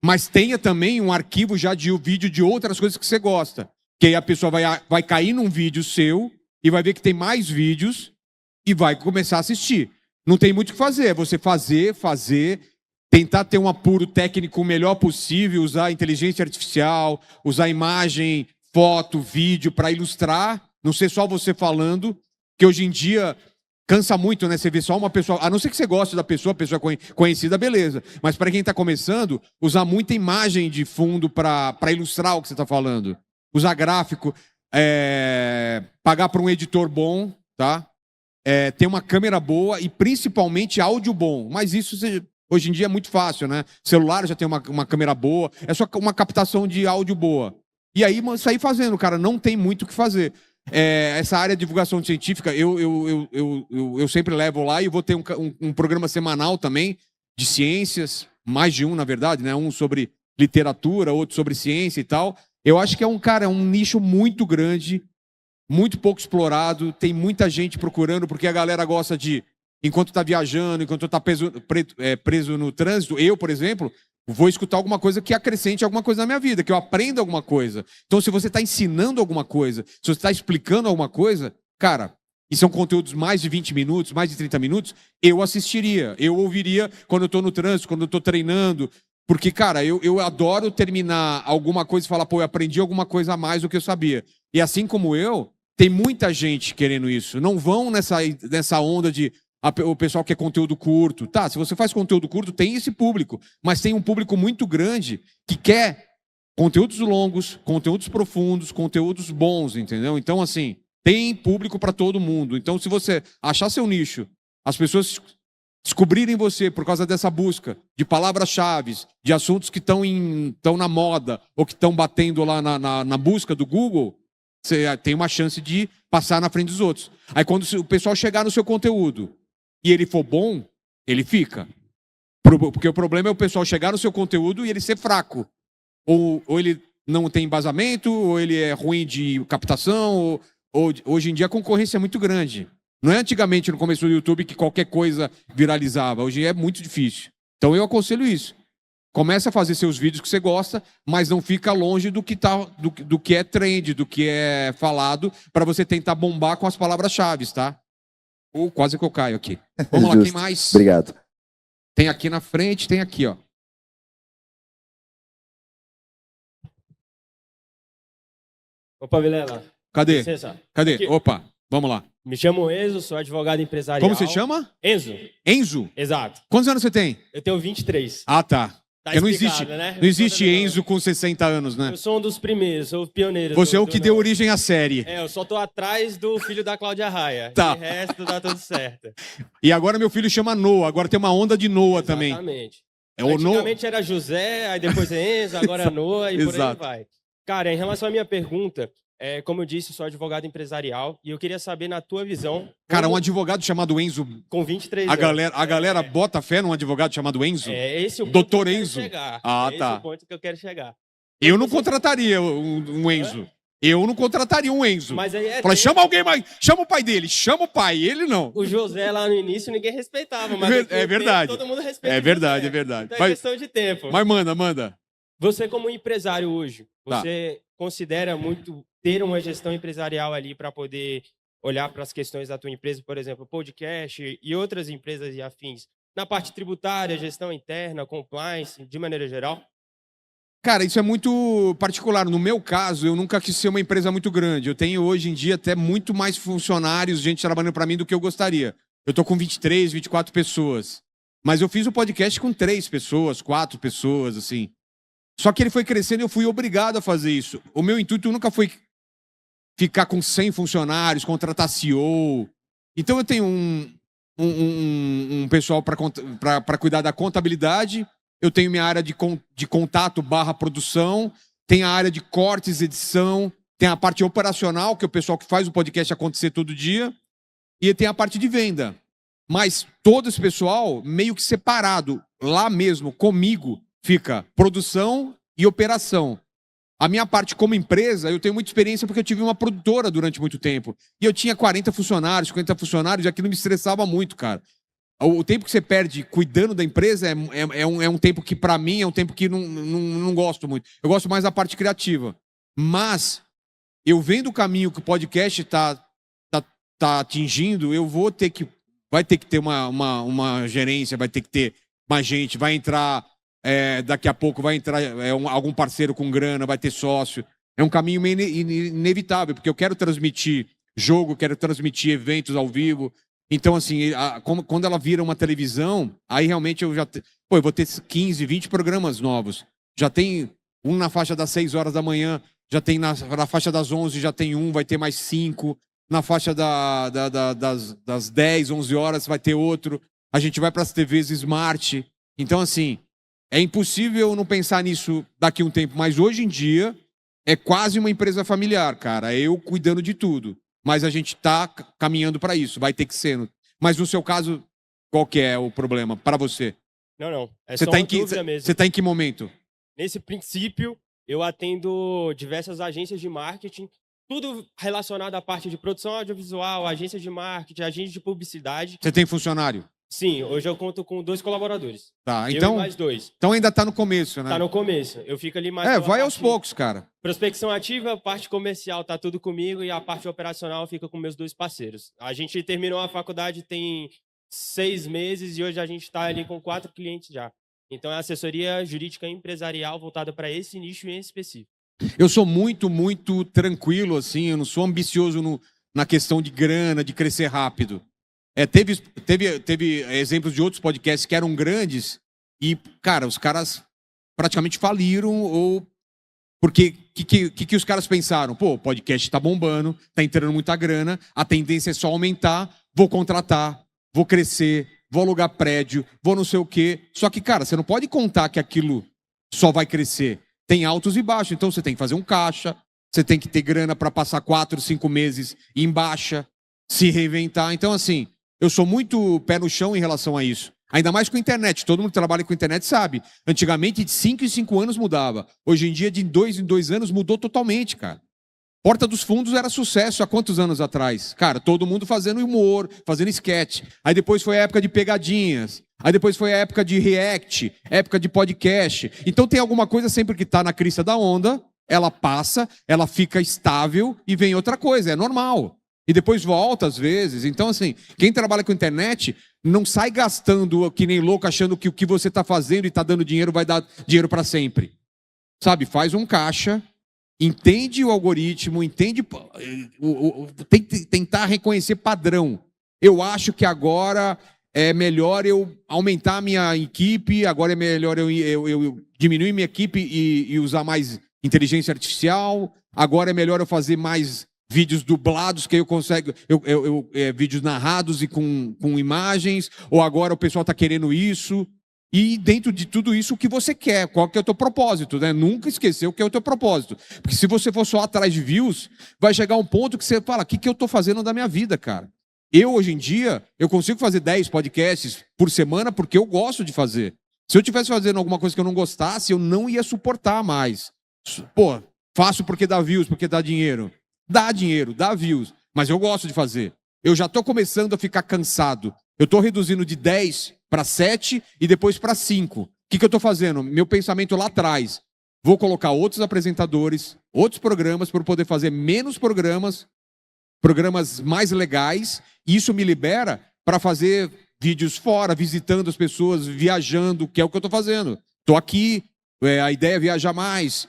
mas tenha também um arquivo já de vídeo de outras coisas que você gosta. Que aí a pessoa vai cair num vídeo seu e vai ver que tem mais vídeos e vai começar a assistir. Não tem muito o que fazer, é você fazer, tentar ter um apuro técnico o melhor possível, usar inteligência artificial, usar imagem foto, vídeo, para ilustrar, não ser só você falando, que hoje em dia cansa muito, né? Você vê só uma pessoa, a não ser que você goste da pessoa, a pessoa conhecida, beleza. Mas para quem está começando, usar muita imagem de fundo para ilustrar o que você está falando. Usar gráfico, pagar para um editor bom, tá? Ter uma câmera boa e principalmente áudio bom. Mas isso hoje em dia é muito fácil, né? Celular já tem uma câmera boa, é só uma captação de áudio boa. E aí, sair fazendo, cara, não tem muito o que fazer. Essa área de divulgação científica, eu sempre levo lá e vou ter um programa semanal também de ciências, mais de um, na verdade, né? Um sobre literatura, outro sobre ciência e tal. Eu acho que é um nicho muito grande, muito pouco explorado, tem muita gente procurando, porque a galera gosta de, enquanto está viajando, enquanto está preso no trânsito, eu, por exemplo, vou escutar alguma coisa que acrescente alguma coisa na minha vida, que eu aprenda alguma coisa. Então, se você está ensinando alguma coisa, se você está explicando alguma coisa, cara, e são conteúdos mais de 20 minutos, mais de 30 minutos, eu assistiria, eu ouviria quando eu estou no trânsito, quando eu estou treinando, porque, cara, eu adoro terminar alguma coisa e falar, pô, eu aprendi alguma coisa a mais do que eu sabia. E assim como eu, tem muita gente querendo isso. Não vão nessa onda de o pessoal quer conteúdo curto. Tá, se você faz conteúdo curto, tem esse público. Mas tem um público muito grande que quer conteúdos longos, conteúdos profundos, conteúdos bons, entendeu? Então, assim, tem público para todo mundo. Então, se você achar seu nicho, as pessoas descobrirem você por causa dessa busca de palavras-chave, de assuntos que estão na moda ou que estão batendo lá na busca do Google, você tem uma chance de passar na frente dos outros. Aí quando o pessoal chegar no seu conteúdo e ele for bom, ele fica. Porque o problema é o pessoal chegar no seu conteúdo e ele ser fraco. Ou ele não tem embasamento, ou ele é ruim de captação, ou hoje em dia a concorrência é muito grande. Não é antigamente no começo do YouTube que qualquer coisa viralizava. Hoje é muito difícil. Então eu aconselho isso. Comece a fazer seus vídeos que você gosta, mas não fica longe do que é trend, do que é falado, para você tentar bombar com as palavras-chave, tá? Quase que eu caio aqui. Vamos lá, quem mais? Obrigado. Tem aqui na frente, tem aqui, ó. Opa, Vilela. Cadê? Licença. Cadê? Aqui. Opa, vamos lá. Me chamo Enzo, sou advogado empresarial. Como você chama? Enzo. Enzo? Exato. Quantos anos você tem? Eu tenho 23. Ah, tá. Tá Porque não explicado, existe, né? não existe Enzo com 60 anos, né? Eu sou um dos primeiros, sou o pioneiro. Você é o que deu origem à série. Eu só tô atrás do filho da Cláudia Raia. Tá. De resto, dá tudo certo. E agora meu filho chama Noah, agora tem uma onda de Noah também. Exatamente. O Antigamente era José, aí depois é Enzo, agora é Noah e por aí Exato. vai. Cara, em relação à minha pergunta, como eu disse, sou advogado empresarial e eu queria saber na tua visão... Cara, um advogado chamado Enzo... Com 23 a anos. galera bota fé num advogado chamado Enzo? Esse é o ponto Doutor que eu quero Enzo? chegar. Ah, Esse tá. é o ponto que eu quero chegar. Eu não contrataria um Enzo. Eu não contrataria um Enzo. Mas aí Fala, chama alguém mais. Chama o pai dele. Chama o pai. Ele não. O José lá no início ninguém respeitava, mas É verdade. todo mundo respeita. É verdade, é verdade. Então é questão de tempo. Mas manda. Você como empresário hoje, Tá. você considera muito ter uma gestão empresarial ali para poder olhar para as questões da tua empresa, por exemplo, podcast e outras empresas e afins, na parte tributária, gestão interna, compliance, de maneira geral? Cara, isso é muito particular. No meu caso, eu nunca quis ser uma empresa muito grande. Eu tenho hoje em dia até muito mais funcionários, gente trabalhando para mim do que eu gostaria. Eu tô com 23, 24 pessoas. Mas eu fiz o podcast com 3 pessoas, 4 pessoas, assim. Só que ele foi crescendo e eu fui obrigado a fazer isso. O meu intuito nunca foi ficar com 100 funcionários, contratar CEO. Então eu tenho um pessoal para cuidar da contabilidade. Eu tenho minha área de contato / produção. Tem a área de cortes, edição. Tem a parte operacional, que é o pessoal que faz o podcast acontecer todo dia. E tem a parte de venda. Mas todo esse pessoal meio que separado. Lá mesmo, comigo, fica produção e operação. A minha parte como empresa, eu tenho muita experiência porque eu tive uma produtora durante muito tempo. E eu tinha 40 funcionários, 50 funcionários, e aquilo me estressava muito, cara. O tempo que você perde cuidando da empresa é um tempo que, para mim, é um tempo que não gosto muito. Eu gosto mais da parte criativa. Mas, eu vendo o caminho que o podcast tá atingindo, vai ter que ter uma gerência, vai ter que ter mais gente, vai entrar... daqui a pouco vai entrar algum parceiro com grana, vai ter sócio. É um caminho meio inevitável, porque eu quero transmitir jogo, quero transmitir eventos ao vivo. Então, assim, quando ela vira uma televisão, aí realmente eu vou ter 15, 20 programas novos. Já tem um na faixa das 6 horas da manhã, já tem na faixa das 11, já tem um, vai ter mais 5. Na faixa das 10, 11 horas vai ter outro. A gente vai para as TVs Smart. Então, assim, é impossível não pensar nisso daqui a um tempo. Mas hoje em dia, é quase uma empresa familiar, cara. É eu cuidando de tudo. Mas a gente está caminhando para isso. Vai ter que ser. Mas no seu caso, qual que é o problema para você? Não. É Você só tá uma dúvida mesmo. Você está em que momento? Nesse princípio, eu atendo diversas agências de marketing, tudo relacionado à parte de produção audiovisual, agência de marketing, agência de publicidade. Você tem funcionário? Sim, hoje eu conto com 2 colaboradores. Tá, eu então, e mais 2. Então ainda está no começo, né? Tá no começo. Eu fico ali mais... pela vai aos parte- poucos, cara. Prospecção ativa, parte comercial tá tudo comigo e a parte operacional fica com meus 2 parceiros. A gente terminou a faculdade tem 6 meses e hoje a gente está ali com 4 clientes já. Então é assessoria jurídica empresarial voltada para esse nicho em específico. Eu sou muito, muito tranquilo, assim. Eu não sou ambicioso na questão de grana, de crescer rápido. Teve exemplos de outros podcasts que eram grandes e, cara, os caras praticamente faliram ou... Porque que os caras pensaram? Pô, o podcast tá bombando, tá entrando muita grana, a tendência é só aumentar, vou contratar, vou crescer, vou alugar prédio, vou não sei o quê. Só que, cara, você não pode contar que aquilo só vai crescer. Tem altos e baixos, então você tem que fazer um caixa, você tem que ter grana para passar 4, 5 meses em baixa, se reinventar. Então, assim, eu sou muito pé no chão em relação a isso. Ainda mais com a internet. Todo mundo que trabalha com a internet sabe. Antigamente, de 5 em 5 anos mudava. Hoje em dia, de 2 em 2 anos, mudou totalmente, cara. Porta dos Fundos era sucesso há quantos anos atrás? Cara, todo mundo fazendo humor, fazendo sketch. Aí depois foi a época de pegadinhas. Aí depois foi a época de react, época de podcast. Então tem alguma coisa sempre que está na crista da onda, ela passa, ela fica estável e vem outra coisa. É normal. E depois volta às vezes. Então, assim, quem trabalha com internet não sai gastando que nem louco, achando que o que você está fazendo e está dando dinheiro vai dar dinheiro para sempre. Sabe, faz um caixa, entende o algoritmo, entende... Tem que tentar reconhecer padrão. Eu acho que agora é melhor eu aumentar a minha equipe, agora é melhor eu diminuir minha equipe e usar mais inteligência artificial, agora é melhor eu fazer mais vídeos dublados, que aí eu consigo... vídeos narrados e com imagens, ou agora o pessoal está querendo isso... E dentro de tudo isso, o que você quer, qual que é o teu propósito, né? Nunca esquecer o que é o teu propósito. Porque se você for só atrás de views, vai chegar um ponto que você fala, o que eu estou fazendo da minha vida, cara? Eu, hoje em dia, eu consigo fazer 10 podcasts por semana porque eu gosto de fazer. Se eu estivesse fazendo alguma coisa que eu não gostasse, eu não ia suportar mais. Pô, faço porque dá views, porque dá dinheiro. Dá dinheiro, dá views, mas eu gosto de fazer. Eu já estou começando a ficar cansado. Eu estou reduzindo de 10 para 7 e depois para 5. O que eu estou fazendo? Meu pensamento lá atrás. Vou colocar outros apresentadores, outros programas para eu poder fazer menos programas mais legais. E isso me libera para fazer vídeos fora, visitando as pessoas, viajando, que é o que eu estou fazendo. Estou aqui, a ideia é viajar mais,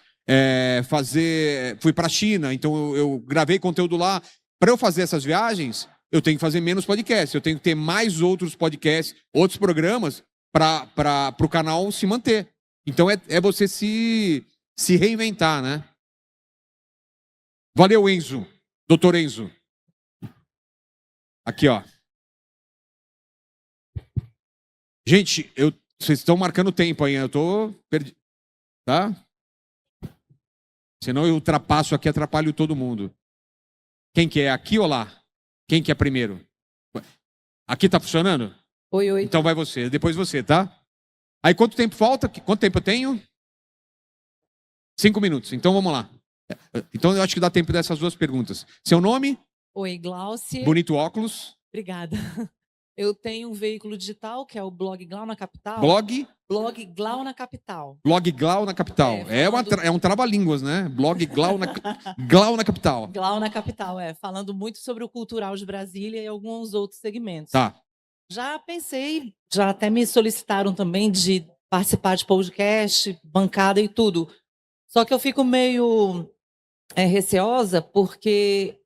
fui para a China, então eu gravei conteúdo lá. Para eu fazer essas viagens, eu tenho que fazer menos podcasts, eu tenho que ter mais outros podcasts, outros programas para o canal se manter. Então é você se reinventar, né? Valeu, Enzo. Doutor Enzo. Aqui, ó. Gente, vocês estão marcando tempo aí, eu tô perdido. Tá? Senão eu ultrapasso aqui, atrapalho todo mundo. Quem que é? Aqui ou lá? Quem que é primeiro? Aqui tá funcionando? Oi. Então vai você, depois você, tá? Aí quanto tempo falta? Quanto tempo eu tenho? 5 minutos, então vamos lá. Então eu acho que dá tempo dessas 2 perguntas. Seu nome? Oi, Glaucia. Bonito óculos. Obrigada. Eu tenho um veículo digital que é o Blog Glau na Capital. Blog Glau na Capital. Blog Glau na Capital. É um trava-línguas, né? Blog Glau na Capital. Glau na Capital, falando muito sobre o cultural de Brasília e alguns outros segmentos. Tá. Já pensei, já até me solicitaram também de participar de podcast, bancada e tudo. Só que eu fico meio receosa porque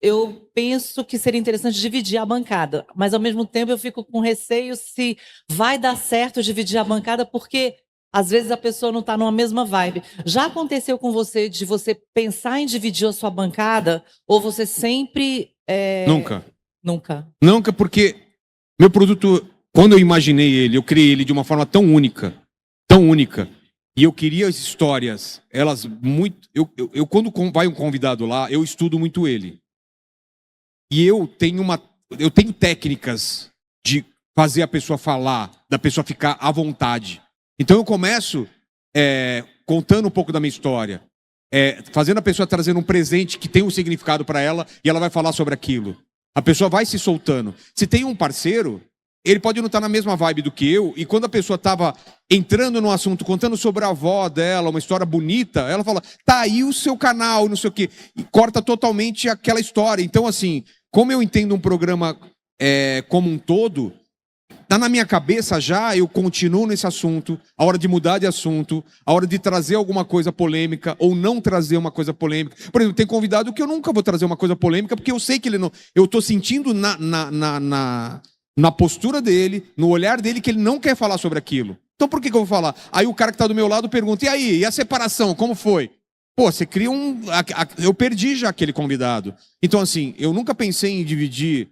eu penso que seria interessante dividir a bancada, mas ao mesmo tempo eu fico com receio se vai dar certo dividir a bancada, porque às vezes a pessoa não está numa mesma vibe. Já aconteceu com você de você pensar em dividir a sua bancada, ou você sempre... Nunca. Nunca. Nunca, porque meu produto, quando eu imaginei ele, eu criei ele de uma forma tão única, e eu queria as histórias, elas muito... Eu quando vai um convidado lá, eu estudo muito ele. E eu tenho técnicas de fazer a pessoa falar, da pessoa ficar à vontade. Então eu começo contando um pouco da minha história, fazendo a pessoa trazer um presente que tem um significado para ela, e ela vai falar sobre aquilo. A pessoa vai se soltando. Se tem um parceiro, ele pode não estar na mesma vibe do que eu, e quando a pessoa estava entrando no assunto, contando sobre a avó dela, uma história bonita, ela fala, tá aí o seu canal, não sei o quê, e corta totalmente aquela história. Então, assim, como eu entendo um programa como um todo, tá na minha cabeça já, eu continuo nesse assunto, a hora de mudar de assunto, a hora de trazer alguma coisa polêmica ou não trazer uma coisa polêmica. Por exemplo, tem convidado que eu nunca vou trazer uma coisa polêmica, porque eu sei que ele não... Eu tô sentindo na postura dele, no olhar dele, que ele não quer falar sobre aquilo. Então por que eu vou falar? Aí o cara que tá do meu lado pergunta, e aí, e a separação, como foi? Pô, você cria eu perdi já aquele convidado. Então assim, eu nunca pensei em dividir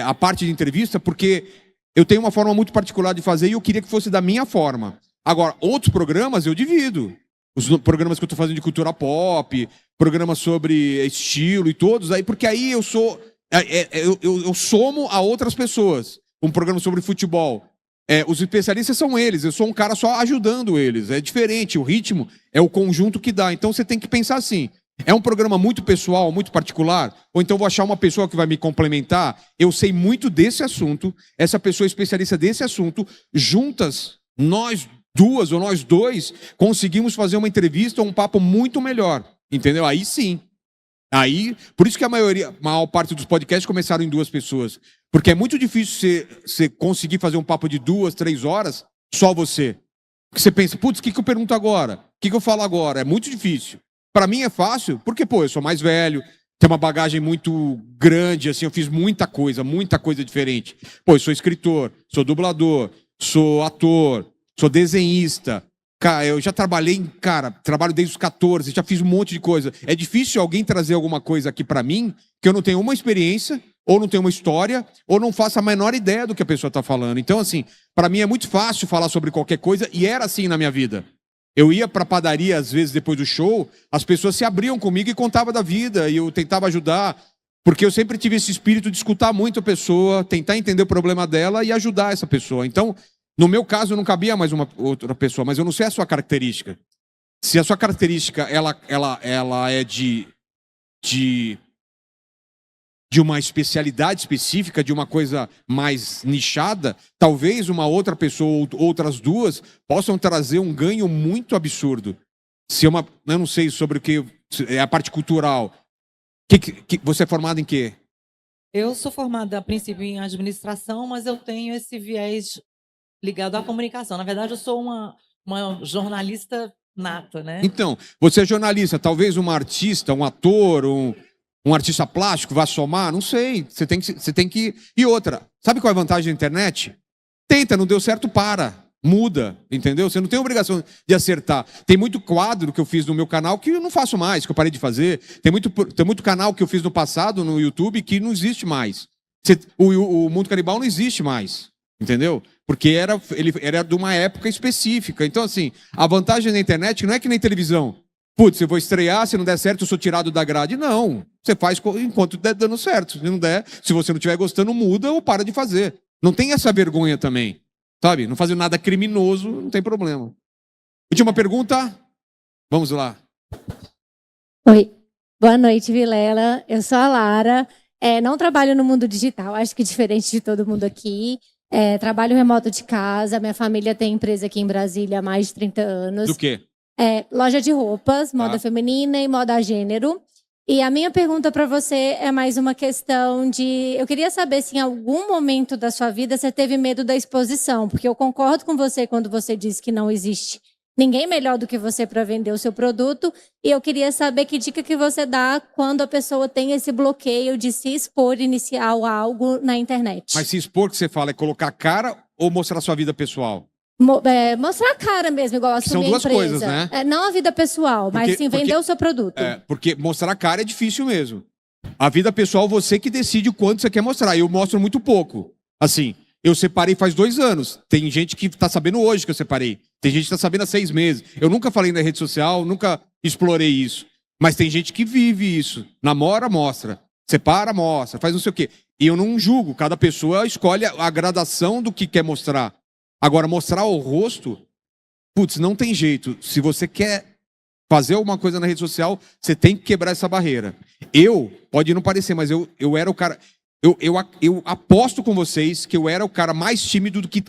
a parte de entrevista, porque eu tenho uma forma muito particular de fazer e eu queria que fosse da minha forma. Agora, outros programas eu divido. Os programas que eu estou fazendo de cultura pop, programas sobre estilo e todos, aí, porque aí eu sou... eu somo a outras pessoas. Um programa sobre futebol. Os especialistas são eles, eu sou um cara só ajudando eles. É diferente, o ritmo é o conjunto que dá. Então você tem que pensar assim. É um programa muito pessoal, muito particular? Ou então vou achar uma pessoa que vai me complementar? Eu sei muito desse assunto, essa pessoa é especialista desse assunto, juntas, nós duas ou nós dois, conseguimos fazer uma entrevista ou um papo muito melhor. Entendeu? Aí sim. Aí, por isso que a maior parte dos podcasts começaram em 2 pessoas. Porque é muito difícil você conseguir fazer um papo de 2, 3 horas, só você. Porque você pensa, putz, o que eu pergunto agora? O que eu falo agora? É muito difícil. Para mim é fácil, porque, pô, eu sou mais velho, tenho uma bagagem muito grande, assim, eu fiz muita coisa diferente. Pô, eu sou escritor, sou dublador, sou ator, sou desenhista. Cara, eu já trabalhei, trabalho desde os 14, já fiz um monte de coisa. É difícil alguém trazer alguma coisa aqui para mim que eu não tenho uma experiência, ou não tenho uma história, ou não faço a menor ideia do que a pessoa está falando. Então, assim, para mim é muito fácil falar sobre qualquer coisa, e era assim na minha vida. Eu ia para a padaria, às vezes, depois do show, as pessoas se abriam comigo e contavam da vida, e eu tentava ajudar, porque eu sempre tive esse espírito de escutar muito a pessoa, tentar entender o problema dela e ajudar essa pessoa. Então, no meu caso, não cabia mais uma outra pessoa, mas eu não sei a sua característica. Se a sua característica ela é de uma especialidade específica, de uma coisa mais nichada, talvez uma outra pessoa ou outras 2 possam trazer um ganho muito absurdo. Se eu não sei sobre o que é a parte cultural. Você é formado em quê? Eu sou formada, a princípio, em administração, mas eu tenho esse viés ligado à comunicação. Na verdade, eu sou uma jornalista nata, né? Então, você é jornalista, talvez uma artista, um ator, um artista plástico vá somar? Não sei. Você tem que... E outra, sabe qual é a vantagem da internet? Tenta, não deu certo, muda, entendeu? Você não tem obrigação de acertar. Tem muito quadro que eu fiz no meu canal que eu não faço mais, que eu parei de fazer. Tem muito canal que eu fiz no passado no YouTube que não existe mais. O Mundo Canibal não existe mais, entendeu? Porque ele era de uma época específica. Então, assim, a vantagem da internet não é que nem televisão. Putz, eu vou estrear, se não der certo, eu sou tirado da grade. Não. Você faz enquanto der dando certo. Se não der, se você não estiver gostando, muda ou para de fazer. Não tem essa vergonha também. Sabe? Não fazer nada criminoso, não tem problema. Última pergunta? Vamos lá. Oi. Boa noite, Vilela. Eu sou a Lara. Não trabalho no mundo digital, acho que diferente de todo mundo aqui. Trabalho remoto de casa. Minha família tem empresa aqui em Brasília há mais de 30 anos. Do quê? Loja de roupas, moda feminina e moda a gênero. E a minha pergunta para você é mais uma questão de... Eu queria saber se em algum momento da sua vida você teve medo da exposição, porque eu concordo com você quando você diz que não existe ninguém melhor do que você para vender o seu produto. E eu queria saber que dica que você dá quando a pessoa tem esse bloqueio de se expor, iniciar algo na internet. Mas se expor, que você fala, é colocar a cara ou mostrar sua vida pessoal? Mostrar a cara mesmo, igual assumir são duas a empresa. coisas, né? Não a vida pessoal, mas sim vender o seu produto. Porque mostrar a cara é difícil mesmo. A vida pessoal, você que decide o quanto você quer mostrar. Eu mostro muito pouco. Assim, eu separei faz 2 anos. Tem gente que tá sabendo hoje que eu separei. Tem gente que tá sabendo há 6 meses. Eu nunca falei na rede social, nunca explorei isso. Mas tem gente que vive isso. Namora, mostra. Separa, mostra. Faz não sei o quê. E eu não julgo. Cada pessoa escolhe a gradação do que quer mostrar. Agora, mostrar o rosto, putz, não tem jeito. Se você quer fazer alguma coisa na rede social, você tem que quebrar essa barreira. Pode não parecer, mas eu era o cara... Eu aposto com vocês que eu era o cara mais tímido do que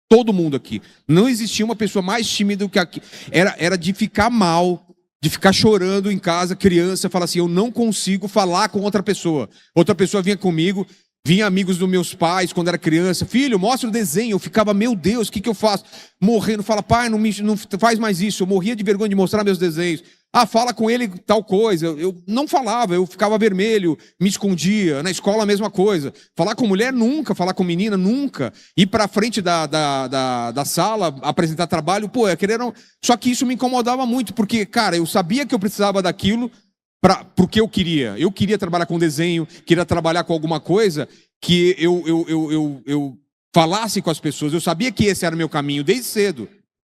todo mundo aqui. Não existia uma pessoa mais tímida do que aqui. Era de ficar mal, de ficar chorando em casa, criança, falar assim, eu não consigo falar com outra pessoa. Outra pessoa vinha comigo... Vinha amigos dos meus pais quando era criança. Filho, mostra o desenho. Eu ficava, meu Deus, o que eu faço? Morrendo, fala, pai, não faz mais isso. Eu morria de vergonha de mostrar meus desenhos. Ah, fala com ele tal coisa. Eu não falava, eu ficava vermelho, me escondia. Na escola a mesma coisa. Falar com mulher, nunca. Falar com menina, nunca. Ir pra frente da sala, apresentar trabalho, Só que isso me incomodava muito, porque, cara, eu sabia que eu precisava daquilo porque eu queria. Eu queria trabalhar com desenho, queria trabalhar com alguma coisa que eu falasse com as pessoas. Eu sabia que esse era o meu caminho desde cedo.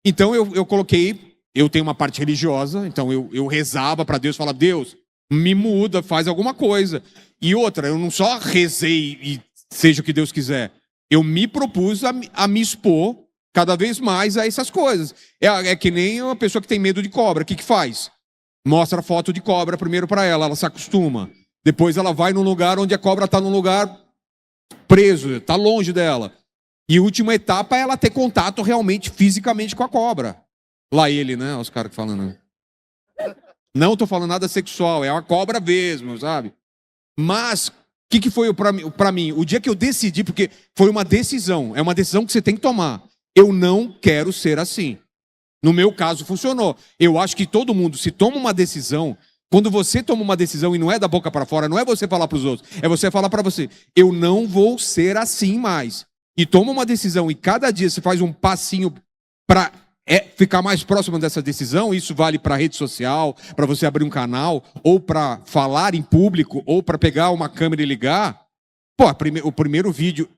Então eu coloquei, eu tenho uma parte religiosa, então eu rezava para Deus, falava, Deus, me muda, faz alguma coisa. E outra, eu não só rezei e seja o que Deus quiser. Eu me propus a me expor cada vez mais a essas coisas. É que nem uma pessoa que tem medo de cobra. O que faz? Mostra a foto de cobra primeiro para ela se acostuma. Depois ela vai num lugar onde a cobra está num lugar preso, está longe dela. E a última etapa é ela ter contato realmente, fisicamente com a cobra. Lá ele, né? Os caras que falam. Não estou falando nada sexual, é uma cobra mesmo, sabe? Mas, o que foi para mim? O dia que eu decidi, porque foi uma decisão, é uma decisão que você tem que tomar. Eu não quero ser assim. No meu caso, funcionou. Eu acho que todo mundo, se toma uma decisão, quando você toma uma decisão e não é da boca para fora, não é você falar para os outros, é você falar para você, eu não vou ser assim mais. E toma uma decisão e cada dia você faz um passinho para ficar mais próximo dessa decisão. Isso vale para rede social, para você abrir um canal, ou para falar em público, ou para pegar uma câmera e ligar. O primeiro vídeo...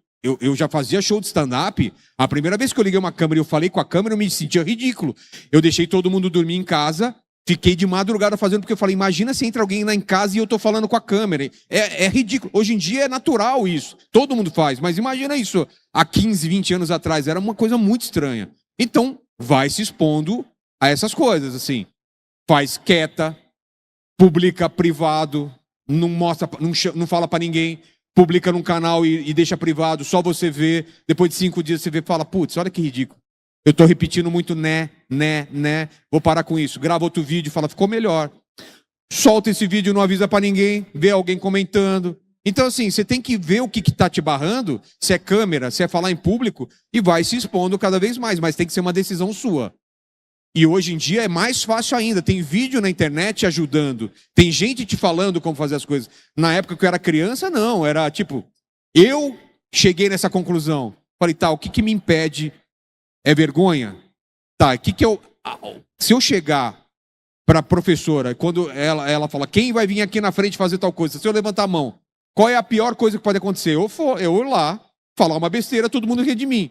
Eu já fazia show de stand-up. A primeira vez que eu liguei uma câmera e eu falei com a câmera, eu me sentia ridículo. Eu deixei todo mundo dormir em casa, fiquei de madrugada fazendo, porque eu falei, imagina se entra alguém lá em casa e eu tô falando com a câmera. É ridículo. Hoje em dia é natural isso. Todo mundo faz. Mas imagina isso. Há 15, 20 anos atrás era uma coisa muito estranha. Então, vai se expondo a essas coisas, assim. Faz quieta, publica privado, não mostra, não fala pra ninguém. Publica num canal e deixa privado, só você vê. Depois de 5 dias você vê e fala, putz, olha que ridículo. Eu tô repetindo muito né. Vou parar com isso. Grava outro vídeo e fala, ficou melhor. Solta esse vídeo, não avisa pra ninguém. Vê alguém comentando. Então, assim, você tem que ver o que tá te barrando. Se é câmera, se é falar em público. E vai se expondo cada vez mais. Mas tem que ser uma decisão sua. E hoje em dia é mais fácil ainda. Tem vídeo na internet ajudando. Tem gente te falando como fazer as coisas. Na época que eu era criança, não. Era tipo, eu cheguei nessa conclusão. Falei, tá, o que me impede? É vergonha? Tá, se eu chegar para a professora, quando ela fala, quem vai vir aqui na frente fazer tal coisa? Se eu levantar a mão, qual é a pior coisa que pode acontecer? Eu ir lá, falar uma besteira, todo mundo rir de mim.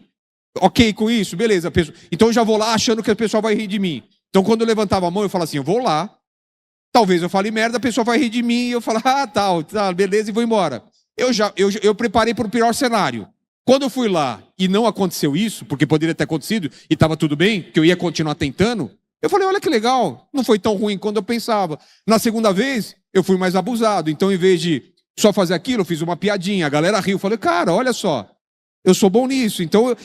Ok com isso? Beleza. Então eu já vou lá achando que a pessoa vai rir de mim. Então quando eu levantava a mão, eu falava assim, eu vou lá, talvez eu fale merda, a pessoa vai rir de mim, e eu falo, tá, beleza, e vou embora. Eu preparei para o pior cenário. Quando eu fui lá e não aconteceu isso, porque poderia ter acontecido e estava tudo bem, que eu ia continuar tentando, eu falei, olha que legal, não foi tão ruim quanto eu pensava. Na segunda vez, eu fui mais abusado. Então, em vez de só fazer aquilo, eu fiz uma piadinha, a galera riu. Eu falei, cara, olha só, eu sou bom nisso. Então,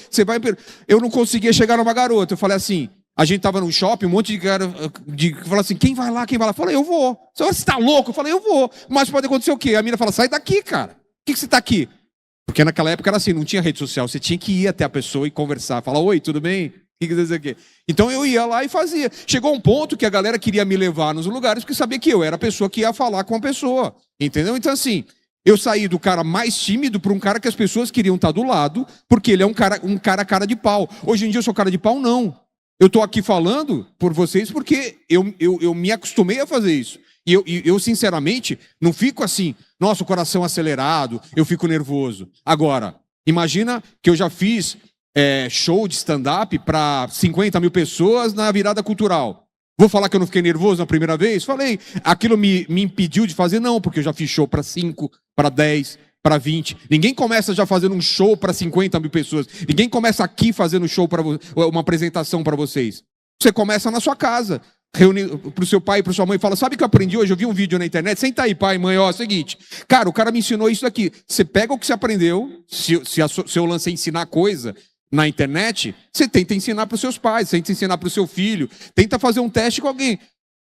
eu não conseguia chegar numa garota. Eu falei assim, a gente tava num shopping, um monte de cara falou assim, quem vai lá? Eu falei, eu vou. Você tá louco? Eu falei, eu vou. Mas pode acontecer o quê? A mina fala, sai daqui, cara. Por que você tá aqui? Porque naquela época era assim, não tinha rede social. Você tinha que ir até a pessoa e conversar. Falar, oi, tudo bem? Então eu ia lá e fazia. Chegou um ponto que a galera queria me levar nos lugares porque sabia que eu era a pessoa que ia falar com a pessoa. Entendeu? Então assim, eu saí do cara mais tímido para um cara que as pessoas queriam estar do lado, porque ele é um cara de pau. Hoje em dia eu sou cara de pau, não. Eu estou aqui falando por vocês porque eu me acostumei a fazer isso. E eu, sinceramente, não fico assim, nossa, o coração acelerado, eu fico nervoso. Agora, imagina que eu já fiz show de stand-up para 50 mil pessoas na virada cultural. Vou falar que eu não fiquei nervoso na primeira vez? Falei. Aquilo me impediu de fazer? Não, porque eu já fiz show para 5, para 10, para 20. Ninguém começa já fazendo um show para 50 mil pessoas. Ninguém começa aqui fazendo show para uma apresentação para vocês. Você começa na sua casa. Reúne pro seu pai e pro sua mãe e fala, sabe o que eu aprendi hoje? Eu vi um vídeo na internet, senta aí pai, mãe, ó, é o seguinte, cara, o cara me ensinou isso daqui, você pega o que você aprendeu, se seu lance é ensinar coisa na internet, você tenta ensinar pros seus pais, você tenta ensinar pro seu filho, tenta fazer um teste com alguém,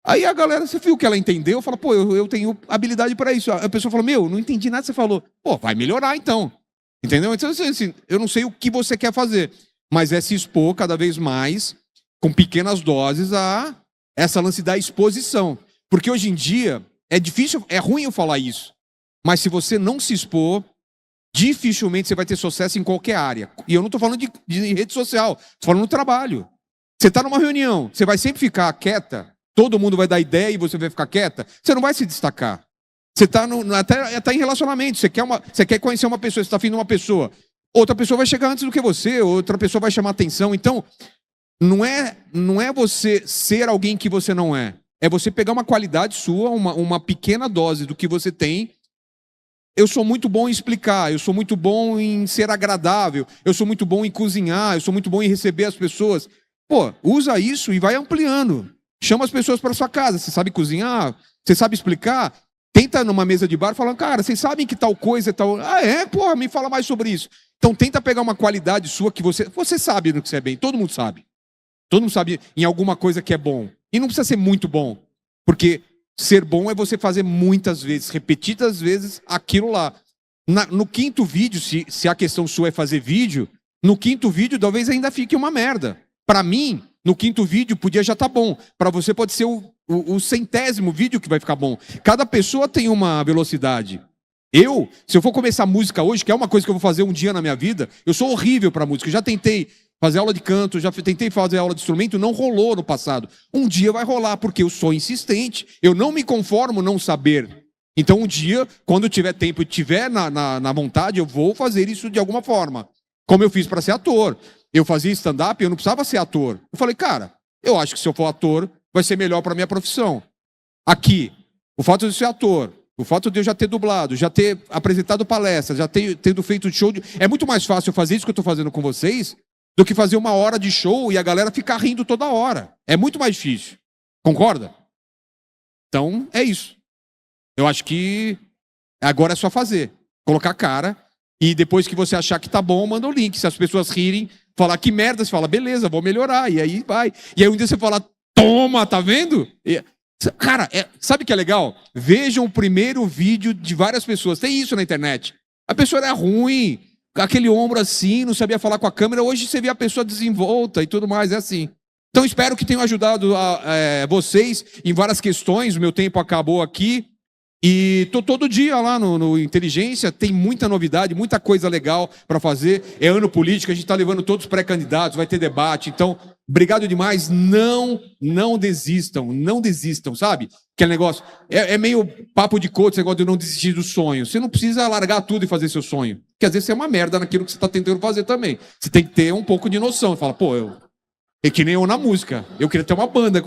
aí a galera, você viu que ela entendeu, fala, pô, eu tenho habilidade para isso, a pessoa fala, meu, não entendi nada que você falou, pô, vai melhorar então, entendeu? Então assim, eu não sei o que você quer fazer, mas é se expor cada vez mais, com pequenas doses a essa lance da exposição. Porque hoje em dia, é difícil, é ruim eu falar isso. Mas se você não se expor, dificilmente você vai ter sucesso em qualquer área. E eu não estou falando de rede social, estou falando do trabalho. Você está numa reunião, você vai sempre ficar quieta, todo mundo vai dar ideia e você vai ficar quieta, você não vai se destacar. Você está até em relacionamento, você quer conhecer uma pessoa, você está afim de uma pessoa, outra pessoa vai chegar antes do que você, outra pessoa vai chamar atenção. Então, não é você ser alguém que você não é. É você pegar uma qualidade sua, uma pequena dose do que você tem. Eu sou muito bom em explicar, eu sou muito bom em ser agradável, eu sou muito bom em cozinhar, eu sou muito bom em receber as pessoas. Pô, usa isso e vai ampliando. Chama as pessoas para sua casa. Você sabe cozinhar? Você sabe explicar? Tenta numa mesa de bar falando, cara, vocês sabem que tal coisa é tal... Ah, é? Porra, me fala mais sobre isso. Então tenta pegar uma qualidade sua que você sabe no que você é bem, todo mundo sabe. Todo mundo sabe em alguma coisa que é bom. E não precisa ser muito bom. Porque ser bom é você fazer muitas vezes, repetidas vezes, aquilo lá. No quinto vídeo, se a questão sua é fazer vídeo, no quinto vídeo talvez ainda fique uma merda. Para mim, no quinto vídeo podia já estar bom. Para você pode ser o 100º vídeo que vai ficar bom. Cada pessoa tem uma velocidade. Se eu for começar música hoje, que é uma coisa que eu vou fazer um dia na minha vida, eu sou horrível para música. Eu já tentei fazer aula de canto, já tentei fazer aula de instrumento, não rolou no passado. Um dia vai rolar, porque eu sou insistente. Eu não me conformo não saber. Então um dia, quando eu tiver tempo e tiver na vontade, eu vou fazer isso de alguma forma. Como eu fiz para ser ator. Eu fazia stand-up, eu não precisava ser ator. Eu falei, cara, eu acho que se eu for ator, vai ser melhor para a minha profissão. Aqui, o fato de eu ser ator, o fato de eu já ter dublado, já ter apresentado palestras, já ter feito show... É muito mais fácil eu fazer isso que eu estou fazendo com vocês do que fazer 1 hora de show e a galera ficar rindo toda hora. É muito mais difícil. Concorda? Então, é isso. Eu acho que agora é só fazer. Colocar a cara e depois que você achar que tá bom, manda o link. Se as pessoas rirem, falar que merda, você fala, beleza, vou melhorar. E aí vai. E aí um dia você fala, toma, tá vendo? Cara, sabe o que é legal? Vejam o primeiro vídeo de várias pessoas. Tem isso na internet. A pessoa era ruim, aquele ombro assim, não sabia falar com a câmera. Hoje você vê a pessoa desenvolta e tudo mais, é assim. Então espero que tenham ajudado vocês em várias questões. O meu tempo acabou aqui. E tô todo dia lá no Inteligência, tem muita novidade, muita coisa legal para fazer. É ano político, a gente está levando todos os pré-candidatos, vai ter debate. Então, obrigado demais. Não desistam, sabe? Aquele negócio, é meio papo de coach, esse negócio de não desistir do sonho. Você não precisa largar tudo e fazer seu sonho. Porque às vezes você é uma merda naquilo que você está tentando fazer também. Você tem que ter um pouco de noção. Fala, pô, é que nem eu na música. Eu queria ter uma banda,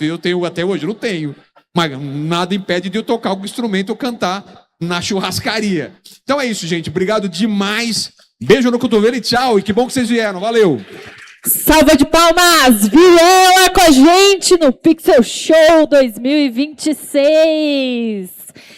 eu tenho até hoje, eu não tenho. Mas nada impede de eu tocar algum instrumento ou cantar na churrascaria. Então é isso, gente. Obrigado demais. Beijo no cotovelo e tchau. E que bom que vocês vieram. Valeu. Salva de palmas. Vilela com a gente no Pixel Show 2026.